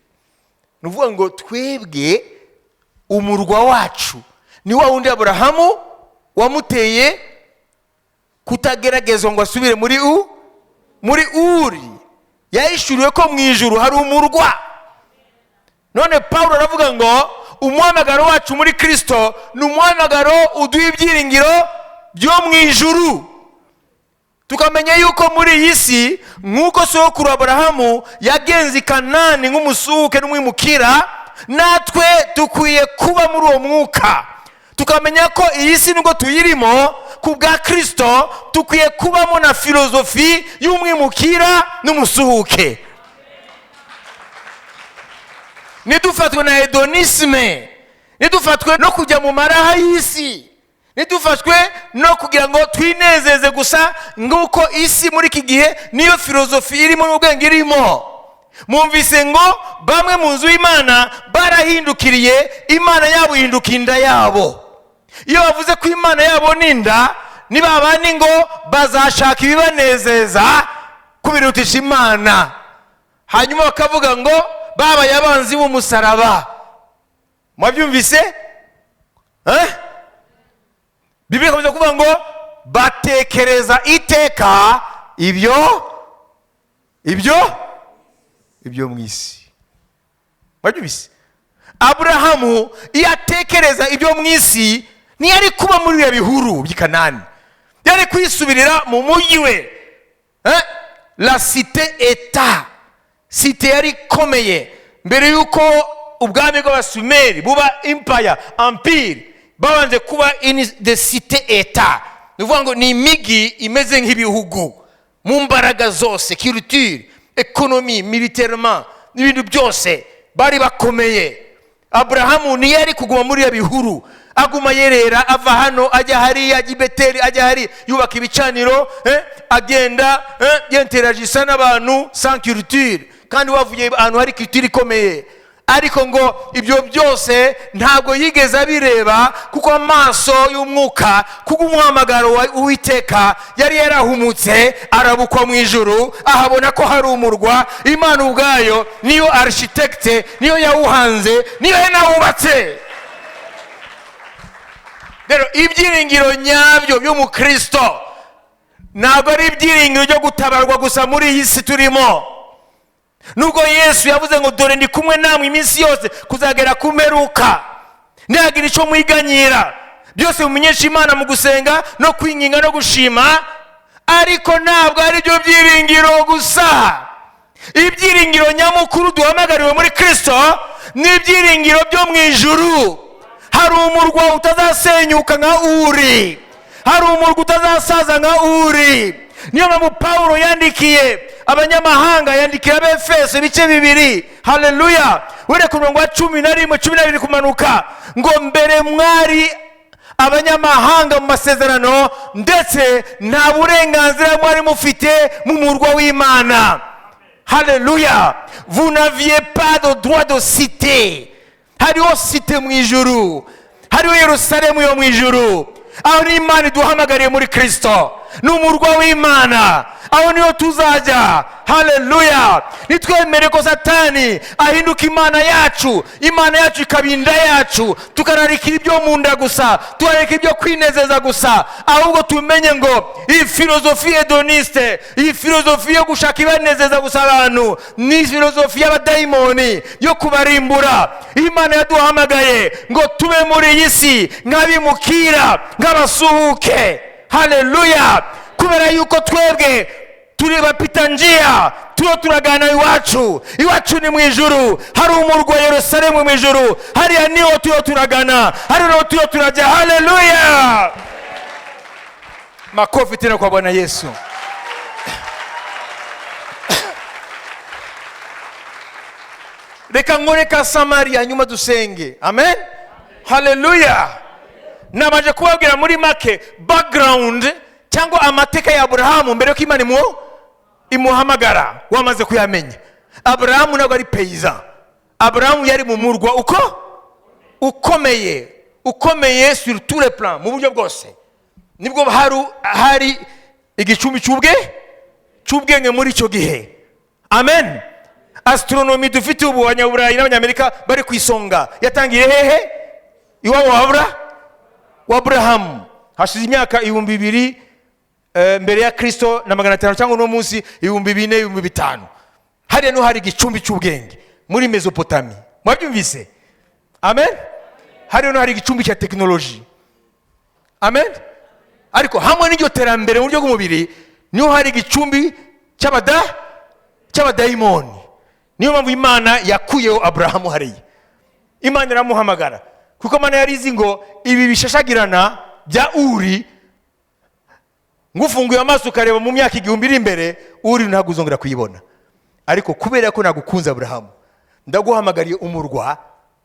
Nuvuga ngo twebwe umurwa wacu ni wa wundi Aburahamu wamuteye kutageragezwa ngo asubire muri Uri. Yahishuriwe ko mu ijuru hari umurwa. None Paulo aravuga ngo umuhamagaro wacu muri Kristo ni umuhamagaro uduha ibyiringiro byo mu ijuru. Tukamenya yuko muri iyi si nk'uko sokuru Aburahamu yagenze i Kanani nk'umusuke n'umwimukira, natwe dukwiye kuba muri uwo mwuka. Tukamenya ko iyi si nubwo tuyirimo ku bwa Kristo, dukwiye kubamo na filozofi y'umwimukira n'umusuke. Nidufatwe na hedonisme, nidufatwe no kujya mu maraha y'isi, nidufashwe no kugira ngo twinezeze gusa nguko isi muri iki gihe niyo filozofi irimo n'ubwenge irimo. Mumvise ngo bamwe mu nzu y'Imana barahindukiriye, Imana yabo ihinduka inda yabo. Iyo bavuze ko Imana yabo ninda, niba abandi ngo bazashaka ibibanezeza kubirutisha Imana, hanyuma bakavuga ngo babaye abanzi b'umusaraba. Mwabyumvise? Biblia ikomeza kuvuga ngo batekereza iteka ibyo mu isi. Mwabyumvise? Aburahamu iyo atekereza ibyo mu isi ntiyari kuba muri ya bihuru by'i Kanani, yari kwisubirira mu mujyi we. La cité état, cité yari ikomeye mbere yuko ubwami bw'Abasumeri buba empire, babanje kuba de cité état. Nuvuga ngo ni imigi imeze nk'ibihugu mu mbaraga zose, culture, économie, militairement n'ibintu byose bari bakomeye. Aburahamu ntiyari kuguma muri ya bihuru, aguma yerera, ava hano ajya hariya, ajya i Beteli, ajya hariya, yubaka ibicaniro, agenda yenteragisa n'abantu sans culture, kandi wavuye ahantu hari culture ikomeye. Ariko ngo ibyo byose ntabwo yigeze abireba, kuko amaso y'umwuka kubw'umuhamagaro w'Uwiteka yari yarahumutse, arabukwa mu ijuru, ahabona ko hari umurwa. Imana ubwayo niyo architecte, niyo yawuhanze, niyo yanawubatse. Rero ibyiringiro nyabyo by'umukristo ntabwo ari ibyiringiro byo gutabarwa gusa muri iyi si turimo. Nubwo Yesu yavuze ngo dore ndi kumwe namwe iminsi yose kuzagera ku mperuka, ntihagira icyo mwiganyira, byose mumenyesha Imana mu gusenga no kwinginga no gushima. Ariko ntabwo ari byo byiringiro gusa. Ibyiringiro nyamukuru duhamagariwe muri Kristo ni ibyiringiro byo mu ijuru. Hari umurwa utazasenyuka nka Uri, hari umurwa utazasaza nka Uri. Niyo mpamvu Paulo yandikiye abanyamahanga, yandikira Abefeso ibice 2. Haleluya. Were ku murongo wa 11-12 kumanuka ngo mbere mwari abanyamahanga mu masezerano, ndetse nta burenganzira mwari mufite mu murwa w'Imana. Haleluya. Vous n'aviez pas de droit de cité. Hariho cité mu ijuru, hariho Yerusalemu yo mu ijuru, aho ni Imana iduhamagariye muri Kristo. Ni umurwa w'Imana, aho niyo tuzajya. Haleluya. Nitwemere ko Satani ahinduka Imana yacu, Imana yacu ikabinda yacu, tukararikira ibyo mu nda gusa, tukararikira ibyo kwinezeza gusa, ahubwo tumenye ngo iyi filozofi hedoniste, iyi filozofi yo gushaka ibanezeza gusa abantu, ni filozofi y'abadayimoni yo kubarimbura. Imana yaduhamagaye ngo tube muri iyi si nk'abimukira, nk'abasuhuke. Haleluya. Kubera yuko twebwe turi bapita njia, turagana iwacu ni mu ijuru. Hari umurwa Yerusalemu mu ijuru, hariya niho turagana, hariya niho turajya. Haleluya. Makofi tena kwa Bwana Yesu. Reka ngoreka Samaria nyuma dusenge. Amen. Haleluya. Namaje kubabwira muri make background cyangwa amateka ya Aburahamu mbere ko Imana imuhamagara, wamaze kuyamenya. Aburahamu ntabwo ari paysan. Aburahamu yari mu murwa ukomeye ukomeye sur tous les plans, mu buryo bwose. Nibwo hari igicumbi cy'ubwenge muri icyo gihe. Amen. Astronomy dufite ubu abanyaburayi n'abanyamerika bari ku isonga. Yatangiye hehe? Iwabo wa Abraham. Hashize imyaka 2000 mbere ya Kristo na 500 cyangwa no munsi 2004 2005. Hariya no hari igicumbi cy'ubwenge muri Mesopotami. Mwabyumvise? Amen. Hariya no hari igicumbi cya technology. Amen. Ariko hamwe n'iryo terambere mu buryo bw'umubiri niho hari igicumbi cy'abadayimoni. Niyo mpamvu Imana yakuyeho Abrahamu hariya. Imana iramuhamagara kuko Imana yarizi ngo ibi bishashagirana bya Uri ngufunguye amaso ukareba mu myaka 1000 iri imbere, Uri ntabwo uzongera kuyibona. Ariko kubera ko nagukunze Abrahamu, ndaguhamagariye umurwa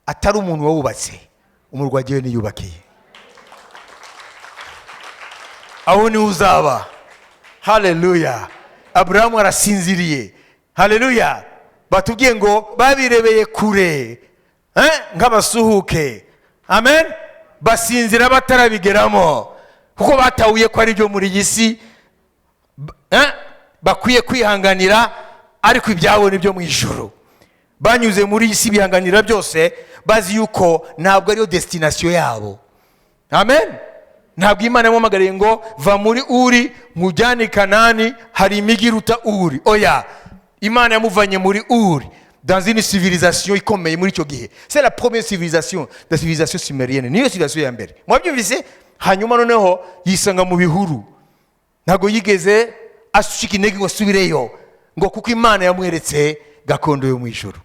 atari umuntu wawubatse, umurwa giye niyubakiye. Aho ni uzaba. Hallelujah. Abrahamu arasinziriye. Hallelujah. Batubwiye ngo babirebeye kure, nk'abasuhuke. Amen. Basinzira batarabigeramo kuko batawuye ko ari byo muri isi, bakwiye kwihanganira, ariko ibyabo nibyo mu ijuru. Banyuze muri isi bihanganira byose, bazi yuko ntabwo ariyo destination yabo. Amen. Ntabwo Imana yamamagariye ngo va muri Uri nkujyane Kanani, hari imigi iruta Uri. Oya, Imana yamuvanye muri Uri dans une civilisation ikomeye muri icyo gihe. C'est la première civilisation, la civilisation sumérienne. Niyo civilisation ya mbere. Mwabyumvise? Hanyuma noneho yisanga mu bihuru. Ntago yigeze asushika intege ngo asubireyo, ngo kuko Imana yamweretse gakondo yo mu ijuru.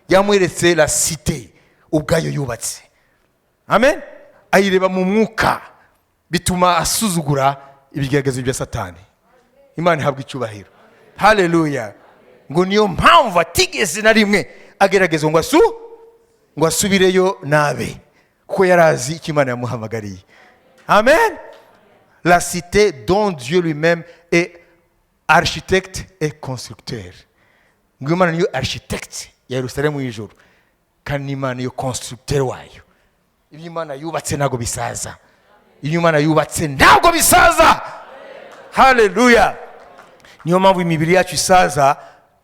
Yamweretse la cité ubwayo yubatse. Amen. Ayireba mu mwuka, bituma asuzugura ibigeragezo bya Satani. Imana ihabwa icyubahiro. Hallelujah. Ngo niyo mpamvu atigeze na rimwe agerageza ngo asubireyo nabe, kuko yarazi icyo Imana yamuhamagariye. Amen. La cité dont Dieu lui-même est architecte et constructeur. Ngo Imana niyo architecte ya Yerusalemu mu ijuru, kandi Imana niyo constructeur wayo. Ibyo Imana yubatse ntago bisaza. Ibyo Imana yubatse ntago bisaza. Hallelujah. Niyo mpamvu imibiri yacu isaza,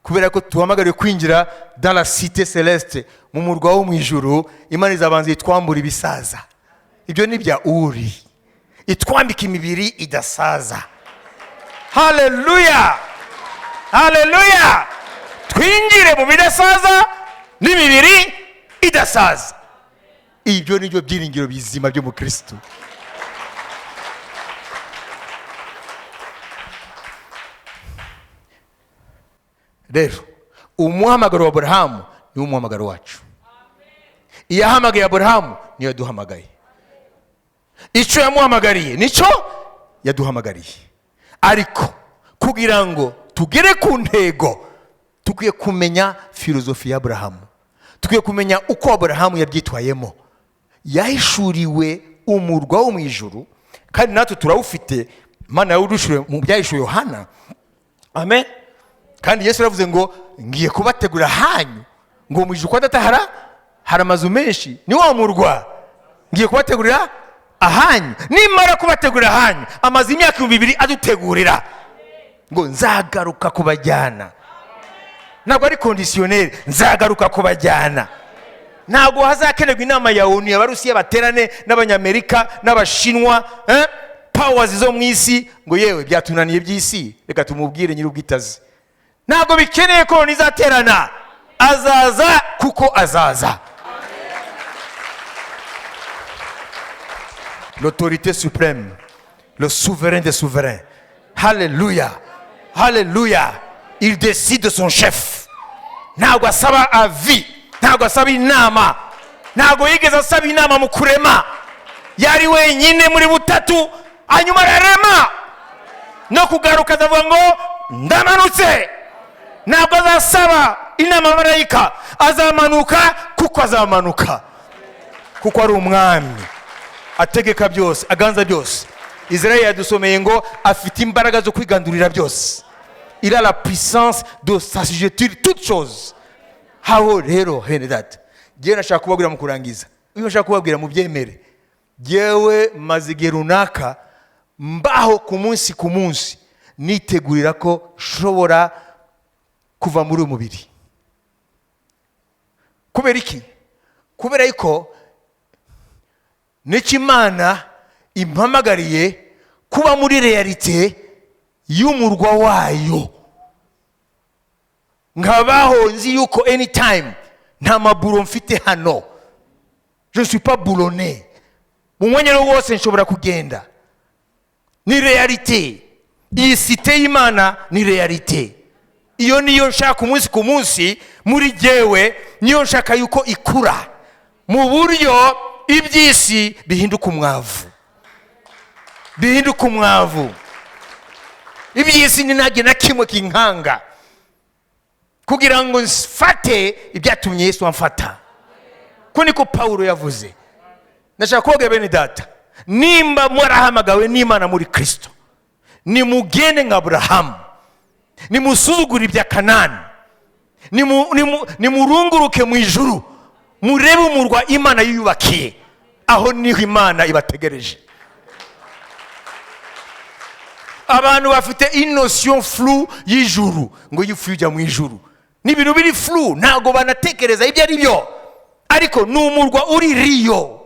kubera ko tuhamagariye kwinjira dans la cité céleste, mu murwa wo mu ijuru. Imana izabanza itwambura ibisaza. Ibyo ni bya Uri. Itwambika imibiri idasaza. Hallelujah. Hallelujah. Twinjire mu bidasaza n'imibiri idasaza. Ibyo ni byo byiringiro bizima byo mu Kristo. Rero umuhamagaro wa Abrahamu ni umuhamagaro wacu. Iyahamagaye Abrahamu niyo yaduhamagaye. Icyo yamuhamagariye nicyo yaduhamagariye. Ariko kugira ngo tugere ku ntego, tukwiye kumenya filozofi ya Abrahamu. Tukwiye kumenya uko Abrahamu yabyitwayemo. Yahishuriwe umurwa wo mu ijuru, kandi natwe turawufite. Imana yawudushuriye mu byahishuwe Yohana. Amen. Kandi Yesu yaravuze ngo ngiye kubategura hanyu, ngo mu ijuru kwa Data hari amazu menshi. Ni wa murwa ngiye kubategurira ahanyu. Nimara kubategurira ahanyu, amazu imyaka 2000 adutegurira ngo nzagaruka kubajyana. Ntabwo ari conditionnel, nzagaruka kubajyana. Ntabwo hazakenerwa inama ya ONU abarusiya baterane n'abanyamerika n'abashinwa, powers zo mu isi ngo yewe byatunaniye by'isi, reka tumubwire nyir'ubwitazi. Ntabwo bikeneye ko nizaterana. Azaza kuko azaza. L'autorité suprême, le souverain des souverains. Hallelujah. Hallelujah. Il décide de son chef. Ntabwo asaba avis, ntabwo asaba inama, ntabwo yigeze asaba inama mu kurema. Yari wenyine muri butatu, hanyuma ararema. No kugaruka azavuga ngo ndamanutse. Ntabwo azasaba inama marayika, azamanuka kuko azamanuka. Kuko ari umwami, ategeka byose, aganza byose. Israel yadusomeye ngo afite imbaraga zo kwigandurira byose. Il a la puissance de s'assujettir toutes choses. Haho rero hene data, giye nashaka kubabwira mu kurangiza. Uyo nashaka kubabwira mu byemere. Jewe maze igihe runaka mbaho ku munsi nitegurira ko shobora kuva muri uyu mubiri. Kubera iki? Kubera yuko Imana impamagariye kuba muri realite y'umurwa wayo. Nkabaho nzi yuko anytime nta maburo mfite hano. Je ne suis pas boulonné. Mu mwanya wose nshobora kugenda. Ni realite. Iyi site y'Imana ni realite. Iyo niyo nshaka umunsi ku munsi muri jewe, niyo nshaka yuko ikura mu buryo iby'isi bihinduka umwavu. Bihinduka umwavu. Iby'isi ninage na kimwe kinkanga kugira ngo mfate ibyatumye Yesu amfata. Ko niko Paulo yavuze. Ndashaka koga bene data, nimba mwarahamagawe n'Imana muri Kristo, nimugende nka Abrahamu, nimusuzugura ibya Kanani, nimurunguruke mu ijuru, murebe umurwa Imana yiyubakiye. Aho niho Imana ibategereje. Abantu bafite inotion flou y'ijuru, ngo yifujya mu ijuru. Ni ibintu biri flou, ntago banatekereza ibyo ari byo. Ariko n'umurwa uri riyo,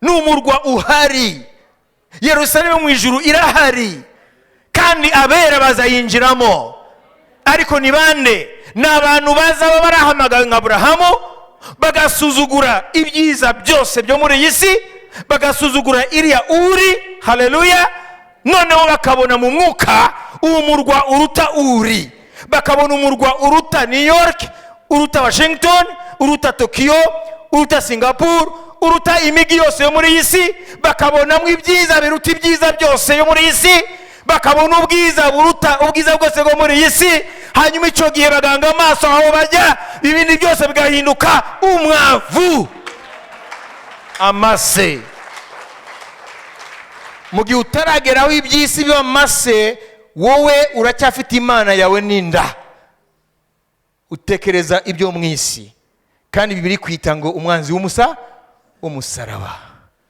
n'umurwa uhari. Yerusalemu mu ijuru irahari, kandi abera bazayinjiramo. Ariko ni bande? N'abantu bazaba barahamagawe nka Abrahamu, bagasuzugura ibyiza byose byo muri iyi si, bagasuzugura iriya uri. Haleluya. Noneho bakabona mu mwuka umurwa uruta uri. Bakabona umurwa uruta New York, uruta Washington, uruta Tokyo, uruta Singapore, uruta imigi yose yo muri iyi si. Bakabonamo ibyiza biruta ibyiza byose yo muri iyi si. Bakabona ubwiza buruta ubwiza bwose bwo muri iyi si. Hanyuma icyo gihe baganga amaso aho bajya, ibindi byose bigahinduka umwavu, amase. Mu gihe utarageraho iby'isi by'amase, wowe uracyafite Imana yawe ninda. Utekereza ibyo mu isi, kandi Bibiliya kwita ngo umwanzi w'umusaraba.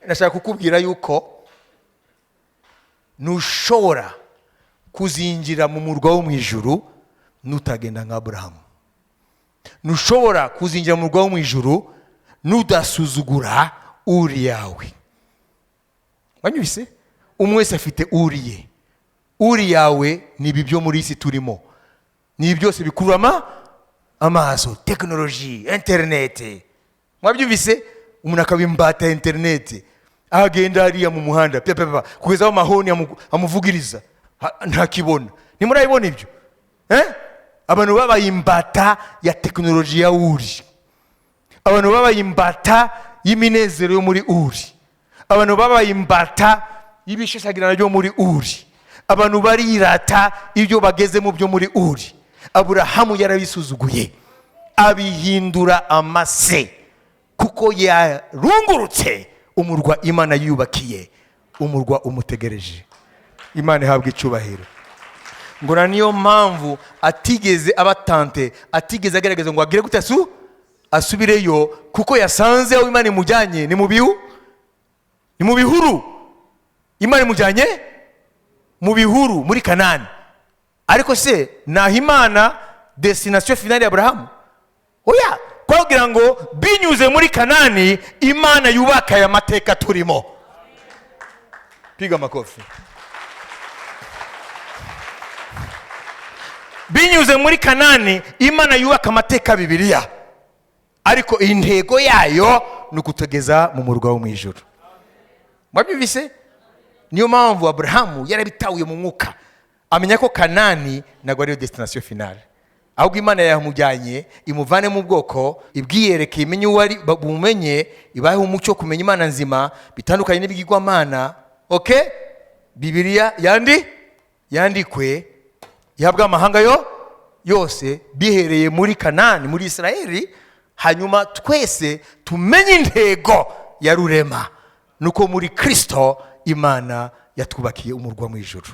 Ndashaka kukubwira yuko ntushobora kuzinjira mu murwa wo mu ijuru nutagenda nka Abrahamu. Ntushobora kuzinjira mu murwa wo mu ijuru nudasuzugura uri yawe. Wanyumvise? Umwe wese afite uriye. Uri yawe ni ibi byo muri isi turimo. Ni byose bikurama amaso, technology, internet. Mwabyumvise? Umuntu akabimbata internet, agenda hariya mu muhanda kugeza aho mahoni amuvugiriza ntakibona. Nimurabibona ibyo? Abantu babaye imbata ya technology ya uri. Abantu babaye imbata y'iminezero yo muri uri. Abantu babaye imbata y'ibishashagirana byo muri uri. Abantu barirata ibyo bageze mu byo muri uri. Aburahamu yarabisuzuguye, abihindura amase, kuko yarungurutse umurwa Imana yiyubakiye, umurwa umutegereje. Imana ihabwa icyubahiro. Ngo niyo mpamvu atigeze abatante, atigeze agerageza ngo agire gute asubireyo, kuko yasanze aho Imana imujyanye ni mu bihuru. Imana imujyanye mu bihuru muri Kanani. Ariko se naho Imana destination finale ya Abrahamu? Oya, kugira ngo binyuze muri Kanani Imana yubaka aya mateka turimo. Piga makofi. Binyuze muri Kanani Imana yubaka amateka Bibiliya. Ariko intego yayo ni ukutugeza mu murwa wo mu ijuru. Mwabyumvise? Niyo mpamvu Abrahamu yarabitahuye mu mwuka, amenya ko Kanani ntabwo ariyo destination finale, ahubwo Imana yamujyanye imuvane mu bwoko, ibwiyereke imenye uwari bumenye, ibahe umucyo kumenya Imana nzima bitandukanye n'ibigirwamana. Okay? Bibiliya yandikwe ihabwa amahanga yose bihereye muri Kanani, muri Israeli. Hanyuma twese tumenye intego ya rurema, nuko muri Kristo Imana yatwubakiye umurwa mu ijuru.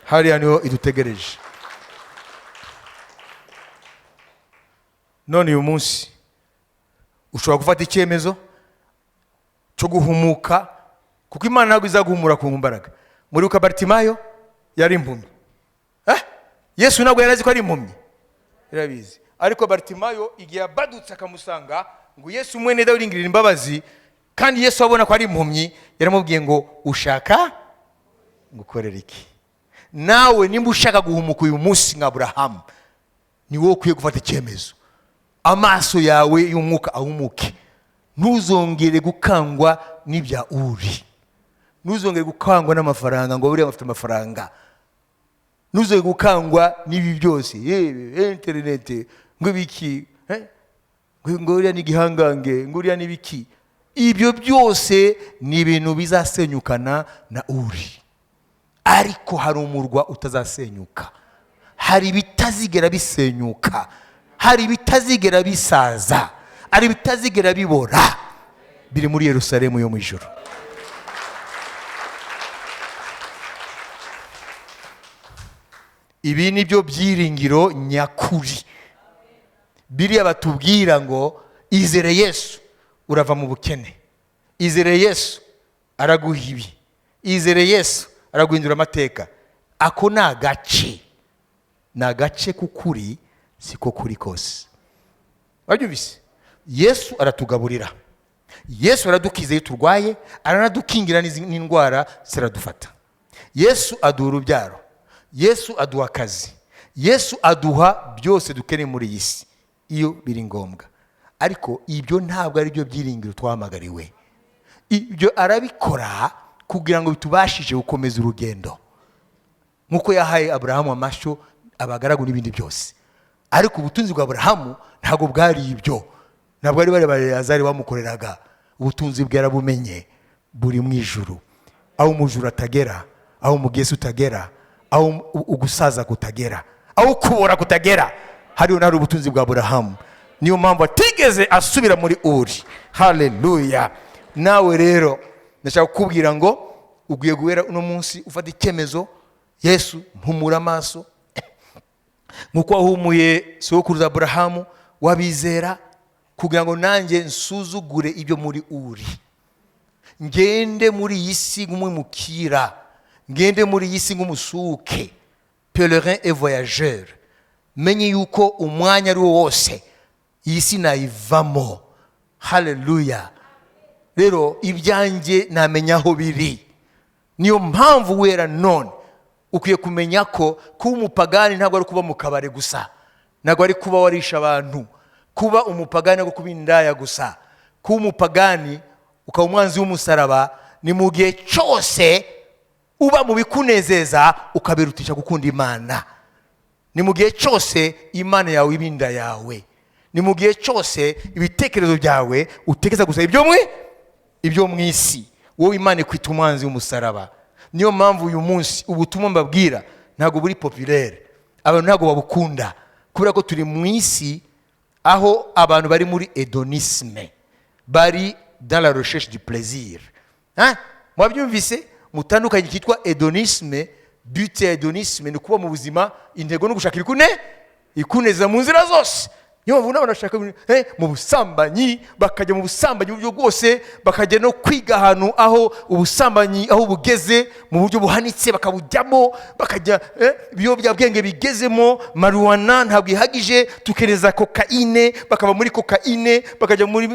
Hariya niho idutegereje. None uyu munsi ushobora gufata icyemezo cyo guhumuka kuko Imana ntabwo izaguhumura ku mbaraga. Muri uka Bartimayo yari impumyi. Yesu ntabwo yari azi ko ari impumyi, yarabizi. Ariko Bartimayo igihe yabadutse akamusanga ngo Yesu mwene Dawidi ngirira imbabazi, kandi Yesu abona ko ari impumyi, yaramubwiye ngo ushaka ngukorera iki? Nawe nimba ushaka guhumuka uyu munsi nka Aburahamu, ni wowe ukwiye gufata icyemezo. Amaso yawe y'umwuka ahumuke. Ntuzongere gukangwa n'ibya uri. Ntuzongere gukangwa n'amafaranga ngo buriya bafite amafaranga. Ntuzongere gukangwa n'ibi byose, internet ngo biki, ngo uriya ni gihangange, ngo uriya ni biki. Ibyo byose ni ibintu bizasenyukana na uri. Ariko hari umurwa utazasenyuka. Hari bitazigera bisenyuka. Hari bitazigera bisaza. Hari bitazigera bibora. Biri muri Yerusalemu yo mu ijuru. Ibi ni byo byiringiro nyakuri. Biriya batubwira ngo izere Yesu urava mu bukene. Izere Yesu araguha ibi. Izere Yesu araguhindura amateka. Ako ni agace. Ni agace k'ukuri, siko kuri kose. Wabyumvise? Yesu aratugaburira. Yesu aradukiza iyo turwaye, aranadukingira n'indwara ziradufata. Yesu aduha urubyaro. Yesu aduha akazi. Yesu aduha byose dukeneye muri iyi si iyo biri ngombwa. Ariko ibyo ntabwo ari byo byiringiro twahamagariwe. Ibyo arabikora kugira ngo bitubashije gukomeza urugendo. Nkuko yahaye Aburahamu amashyo, abagaragu n'ibindi byose. Ariko ubutunzi bwa Aburahamu ntabwo bwari ibyo. Ntabwo ari bari Lazari bamukoreraga. Ubutunzi bwe yarabumenye buri mu ijuru. Aho umujura atagera, aho umugezi utagera, aho ugusaza kutagera, aho kubora kutagera, hariho nari ubutunzi bwa Aburahamu. Niyo mpamvu atigeze asubira muri Uri. Haleluya. Nawe rero ndashaka kukubwira ngo ugiye guhera uno munsi ufata icyemezo. Yesu mpumura amaso nkuko wahumuye sokuruza Aburahamu, wabizera kugira ngo nanjye nsuzugure ibyo muri Uri. Ngende muri iyi si nk'umwimukira, ngende muri iyi si nk'umusuke, pèlerin et voyageur. Menye yuko umwanya ari wo wose iyi si nayivamo. Haleluya. Rero ibyanjye namenya aho biri. Niyo mpamvu wera none ukwiye kumenya ko kuba umupagani ntabwo ari kuba mu kabare gusa, ntabwo ari kuba warisha abantu. Kuba umupagani ntabwo kuba indaya gusa. Kuba umupagani ukaba umwanzi w'umusaraba ni mu gihe cyose uba mu bikunezeza ukabirutisha gukunda Imana. Ni mu gihe cyose Imana yawe ibinda yawe. Ni mu gihe cyose ibitekerezo byawe utekereza gusa ibyo mu isi. Wowe Imana ikwita umwanzi w'umusaraba. Niyo mpamvu uyu munsi ubutumwa mbabwira ntabwo buri populaire. Abantu ntabwo babukunda kubera ko turi mu isi aho abantu bari muri hédonisme, bari dans la recherche du plaisir. Mwabyumvise? Mutandukanye kitwa hédonisme. But ya hédonisme ni kuba mu buzima intego no gushaka ikuneza mu nzira zose. Niyo mpamvu n'abantu bashaka mu busambanyi, bakajya mu busambanyi mu buryo bwose, bakajya no kwiga ahantu aho ubusambanyi aho bugeze mu buryo buhanitse bakabujyamo, bakajya ibiyobyabwenge bigezemo. Marijuana ntabwo ihagije, tukereza kokaine, bakaba muri kokaine, bakajya muri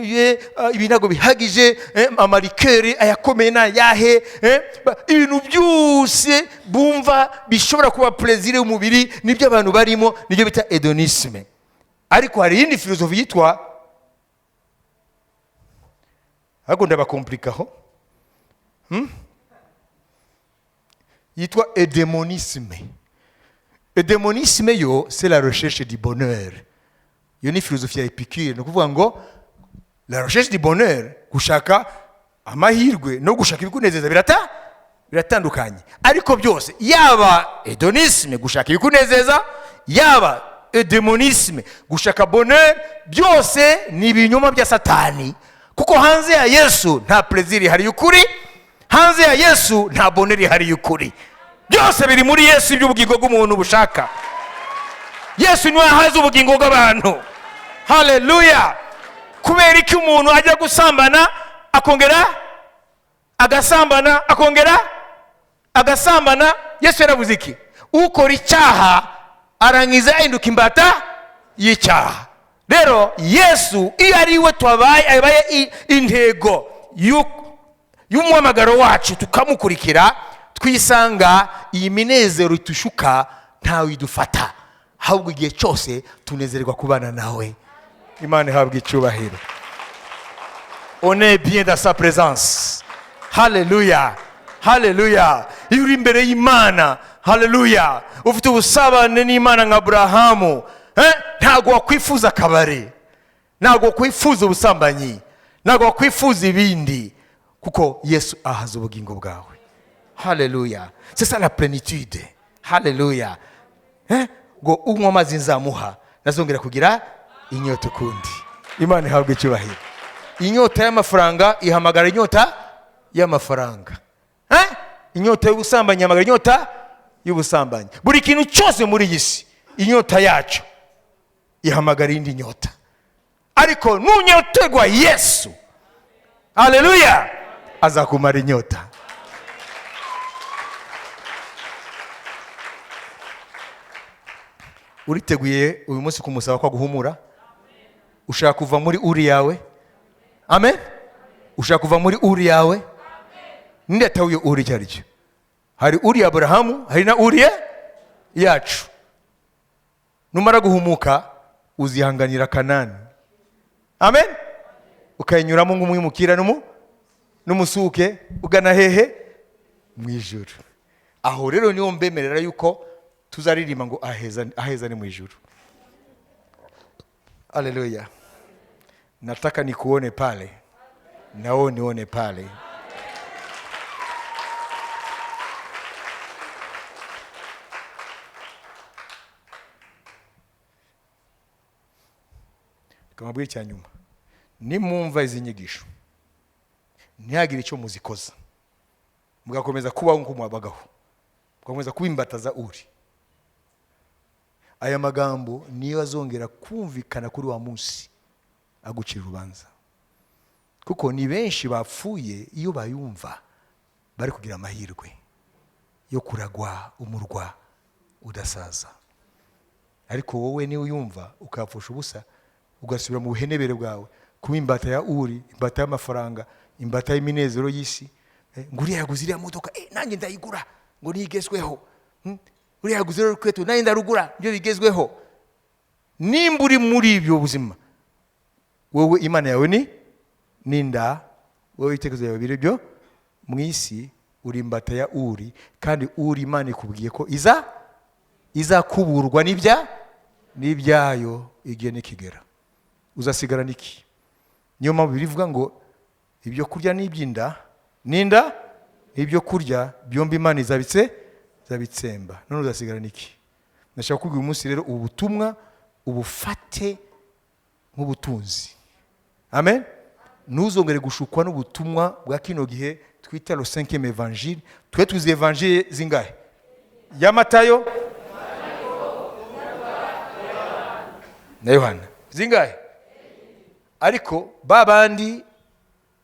ibi ntabwo bihagije, amarikeri ayakomeye n'ayahe, ibintu byose bumva bishobora kuba plaisir y'umubiri nibyo abantu barimo, nibyo bita hédonisme. Ariko hari indi filosofi yitwa, ahubwo ndabakomplikaho, yitwa eudemonisme. Eudemonisme yo c'est la recherche du bonheur. Yo ni filosofi ya Epicure. Ni ukuvuga ngo la recherche du bonheur, gushaka amahirwe no gushaka ibikunezeza biratandukanye. Ariko byose yaba hedonisme gushaka ibikunezeza, yaba eudemonisme gushaka bonheur, byose ni ibinyoma bya Satani. Kuko hanze ya Yesu nta plaisir hari y'ukuri, hanze ya Yesu nta bonheur hari y'ukuri. Byose biri muri Yesu iby'ubugingo bw'umuntu bushaka. Yesu niwe ahaza ubugingo bw'abantu. Haleluya. Kubera iki umuntu ajya gusambana akongera agasambana akongera agasambana. Yesu yaravuze iki? Ukora icyaha arangiza ahinduka imbata y'icyaha. Rero Yesu iyo ari we abaye intego y'umuhamagaro wacu tukamukurikira, twisanga iyi minezero itushuka ntawe idufata, ahubwo igihe cyose tunezerwa kubana nawe. Imana ihabwa icyubahiro. On est bien dans sa présence. Haleluya, haleluya. Iyo uri imbere y'Imana, haleluya, ufite ubusabane n'Imana nka Aburahamu, ntago wakwifuza akabari, ntago wakwifuza ubusambanyi, ntago wakwifuza ibindi, kuko Yesu ahaza ubugingo bwawe. Haleluya. C'est ça la plénitude. Haleluya. Ngo unywa amazi nzamuha nazongera kugira inyota ukundi. Imana ihabwe icyubahiro. Inyota y'amafaranga ihamagara inyota y'amafaranga. Inyota y'ubusambanyi ihamagara inyota y'ubusambanyi. Buri kintu cyose muri iyi si inyota yacu ihamagara indi nyota. Ariko nunyotegwa Yesu, haleluya, azakumara inyota. Uriteguye uyu munsi kumusaba kwa guhumura? Ushaka kuva muri uri yawe? Amen. Ushaka kuva muri uri yawe? Ninde atawiye uri cyaricyo? Hari uri Aburahamu, hari na uri yacu. Numara guhumuka uzihanganira Kanani. Amen. Ukayinyuramo nk'umwimukira n'umusuke ugana hehe? Mu ijuru. Aho rero niho mbemerera yuko tuzaririmba ngo aheza ni mu ijuru. Haleluya. Nataka nikuone pale, nao nione pale. Kamabwire cyanyuma, nimumva izi nyigisho ntihagire icyo muzikoza, mugakomeza kubaho nko mwabagaho, mugakomeza kubimbataza uri. Aya magambo niyo azongera kumvikana kuri wa munsi agucira urubanza, kuko ni benshi bapfuye iyo bayumva bari kugira amahirwe yo kuragwa umurwa udasaza. Ariko wowe ni uyumva ukapfusha ubusa, ugasubira mu buhenebere bwawe, kuba imbata ya uri, imbata y'amafaranga, imbata y'iminezero y'isi. Nguriya yaguze iriya modoka, nanjye ndayigura ngo nigezweho. Uriya yaguze rero kwetu, nanjye ndarugura byo bigezweho. Nimba uri muri ibyo buzima, wowe Imana yawe ni ninda, wowe itekerezo yawe biri byo mu isi, uri imbata ya uri, kandi uri Imana ikubwiye ko izakuburwa n'ibyayo igihe nikigera. Uzasigara niki? Niyo mpamvu birivuga ngo ibyo kurya n'ibyinda ninda ibyo kurya byombi Imana zabitsemba. None uzasigara niki? Nashaka kubwira umunsi rero ubutumwa ubufate nk'ubutunzi. Amen. Ntuzongere gushukwa n'ubutumwa bwa kino gihe twita le 5e évangile. Twe tuzi évangile zingahe? Ya Matayo na Yohana. Zingahe? Ariko babandi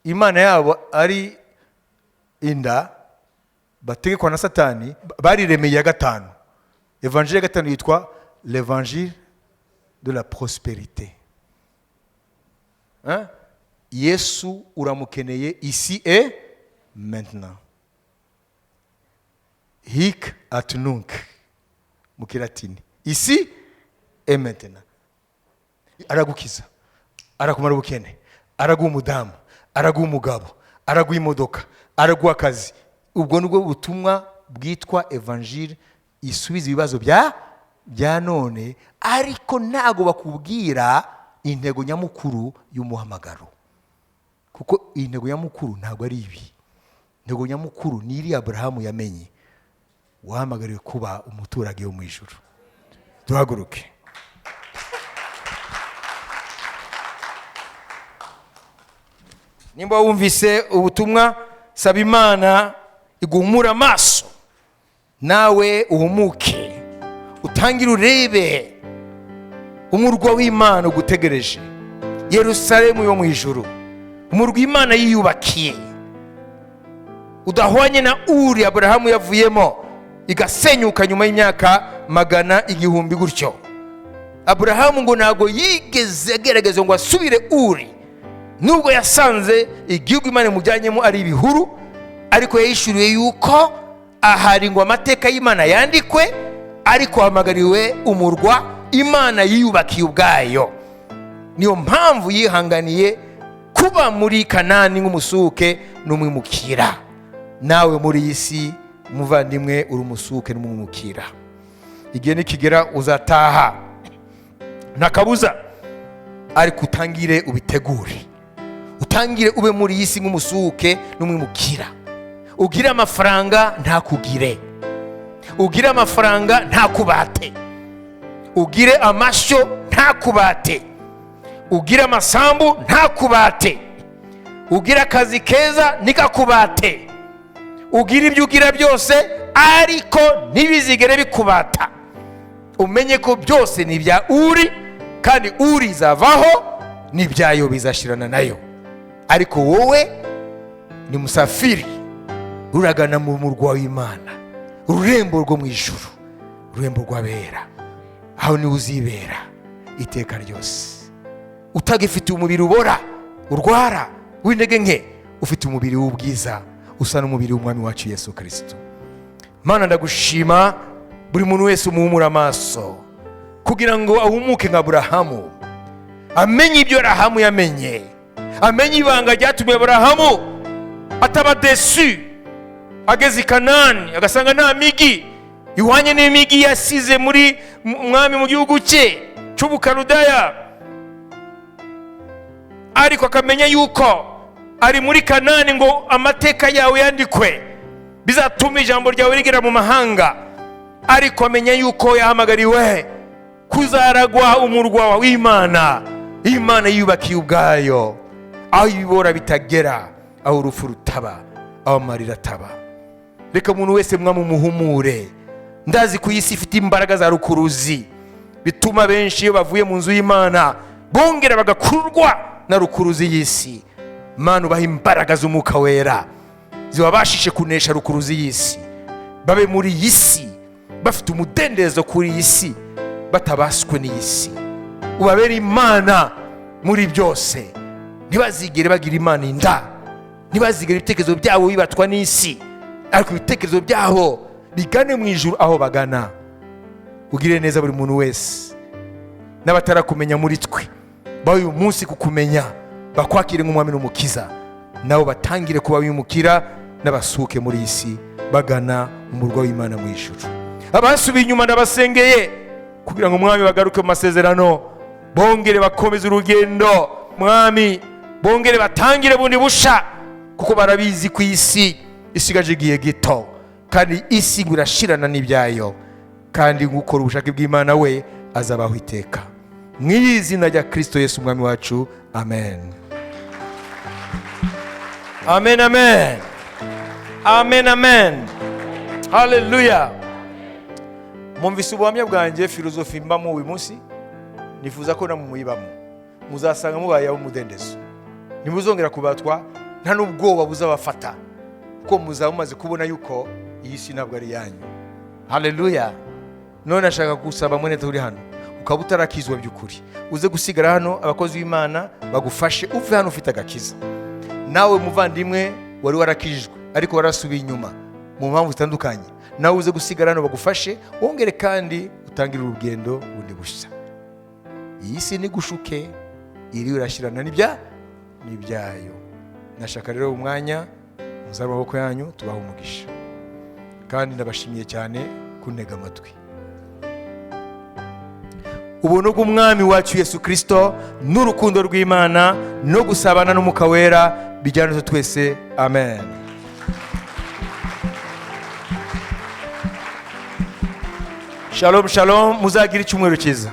Imana yabo ari inda bategekwa na Satani, bariremeye ya gatanu. Évangile ya gatanu yitwa l'évangile de la prospérité. Yesu uramukeneye ici et maintenant. Hic at nunc mu kilatini. Ici et maintenant. Aragukiza, arakumara ubukene, araguha umudamu, araguha umugabo, araguha imodoka, araguha akazi. Ubwo nibwo butumwa bwitwa evangile isubiza ibibazo bya none, ariko ntago bakubwira intego nyamukuru y'umuhamagaro. Kuko intego nyamukuru ntago ari ibi. Intego nyamukuru ni iri Aburahamu yamenye, wahamagariwe kuba umuturage wo mu ijuru. Duhaguruke. Nimba wumvise ubutumwa, saba Imana iguhumura amaso, nawe uhumuke, utangire urebe umurwa w'Imana ugutegereje, Yerusalemu yo mu ijuru, umurwa Imana yiyubakiye. udahwanye na Uri Aburahamu yavuyemo igasenyuka nyuma y'imyaka 100 gutyo. Aburahamu ngo ntago yigeze agerageza ngo asubire Uri, nubwo yasanze igihugu Imana mujyanyemo ari ibihuru, ariko yishuriye yuko ahari ngo amateka y'Imana yandikwe, ariko hamagariwe umurwa Imana yiyubakiye ubwayo. Niyo mpamvu yihanganiye kuba muri Kanani nk'umusuke n'umwimukira. Nawe muri isi muvandimwe uri umusuke n'umwimukira. Igihe nikigera uzataha ntakabuza, ariko utangire ubitegure, utangire ube muri isi nk'umusuke n'umwimukira. Ugire amafaranga ntakugire, ugire amafaranga ntakubate, ugire amashyo ntakubate, ugire amasambu ntakubate, ugire akazi keza nikakubate, ugire ibyo ugira byose ariko ntibizigere bikubata. Umenye ko byose ni bya Uri, kandi Uri zavaho n'ibyayo bizashirana nayo, ariko wowe ni musafiri uragana mu murwa w'Imana, ururembo rwo mu ijuru, ururembo rw'abera. Aho ni uzibera iteka ryose, utagifite umubiri ubora, urwara, w'intege nke, ufite umubiri w'ubwiza usa n'umubiri w'umwami wacu Yesu Kristo. Mana ndagushima buri muntu wese umuhumura amaso kugira ngo ahumuke nka Aburahamu, amenye ibyo Aburahamu yamenye, amenye ibanga ryatumye Aburahamu ataba desu, ageze i Kanani agasanga nta migi ihwanye n'imigi yasize muri umwami mu gihugu cye cy'Ubukaludaya, ariko akamenya yuko ari muri Kanani ngo amateka yawe yandikwe, bizatuma ijambo ryawe rigera mu mahanga. Ariko amenya yuko yahamagariwe kuzaragwa umurwa w'Imana, Imana yiyubakiye ubwayo, aho ibibora bitagera, aho urupfu rutaba, aho amarira ataba. Reka umuntu wese mwamumuhumure. Ndazi ku isi ifite imbaraga za rukuruzi, bituma benshi iyo bavuye mu nzu y'Imana bongera bagakurwa na rukuruzi y'isi. Mana ubaha imbaraga z'umwuka wera zibabashishe kunesha rukuruzi y'isi, babe muri iyi si bafite umudendezo kuri iyi si, batabaswe n'isi. Ubabere Imana muri byose, ntibazigere bagira Imana inda, ntibazigere ibitekerezo byabo bibatwa n'isi, ariko ibitekerezo byabo bigane mu ijuru aho bagana. Ugire neza buri muntu wese, n'abatarakumenya muri twe bawe uyu munsi kukumenya, bakwakire nk'umwami n'umukiza, nabo batangire kuba bimukira n'abasuke muri isi bagana umurwa w'Imana mu ijuru. Abasubiye inyuma ndabasengeye kugira ngo umwami bagaruke mu masezerano, bongere bakomeze urugendo mwami, bongere batangire bundi busha, kuko barabizi ku isi isigaje igihe gito, kandi isi ngo irashirana n'ibyayo, kandi gukora ubushake bw'Imana we azabaho iteka. Mu izina rya Kristo Yesu umwami wacu, amen. Amen, amen. Amen, amen. Hallelujah. Mumvise ubuhamya bwanjye, filozofi mbamo uyu munsi, nifuza ko namumuyibamo muzasanga mubaye umudendezo, nimuzongera kubatwa, nta n'ubwoba buzabafata, kuko muzaba mumaze kubona yuko iyi si ntabwo ari yanyu. Hallelujah. None ashaka gusaba mwene turi hano ukaba utarakizwa by'ukuri, uze gusigara hano abakozi b'Imana bagufashe uve hano ufite agakiza. Nawe muvandimwe wari warakijijwe ariko warasubiye inyuma mu mpamvu zitandukanye, nawe uze gusigara hano bagufashe, wongere kandi utangire urugendo bundi bushya. Iyi si nigushuke, iri urashirana n'ibyayo. Nashaka rero umwanya muzaba amaboko yanyu tubaha umugisha, kandi ndabashimiye cyane kuntega amatwi. Ubuntu bw'umwami wacu Yesu Kristo n'urukundo rw'Imana no gusabana n'umwuka wera bijyana twese, amen. Shalom shalom, muzagira icyumweru cyiza.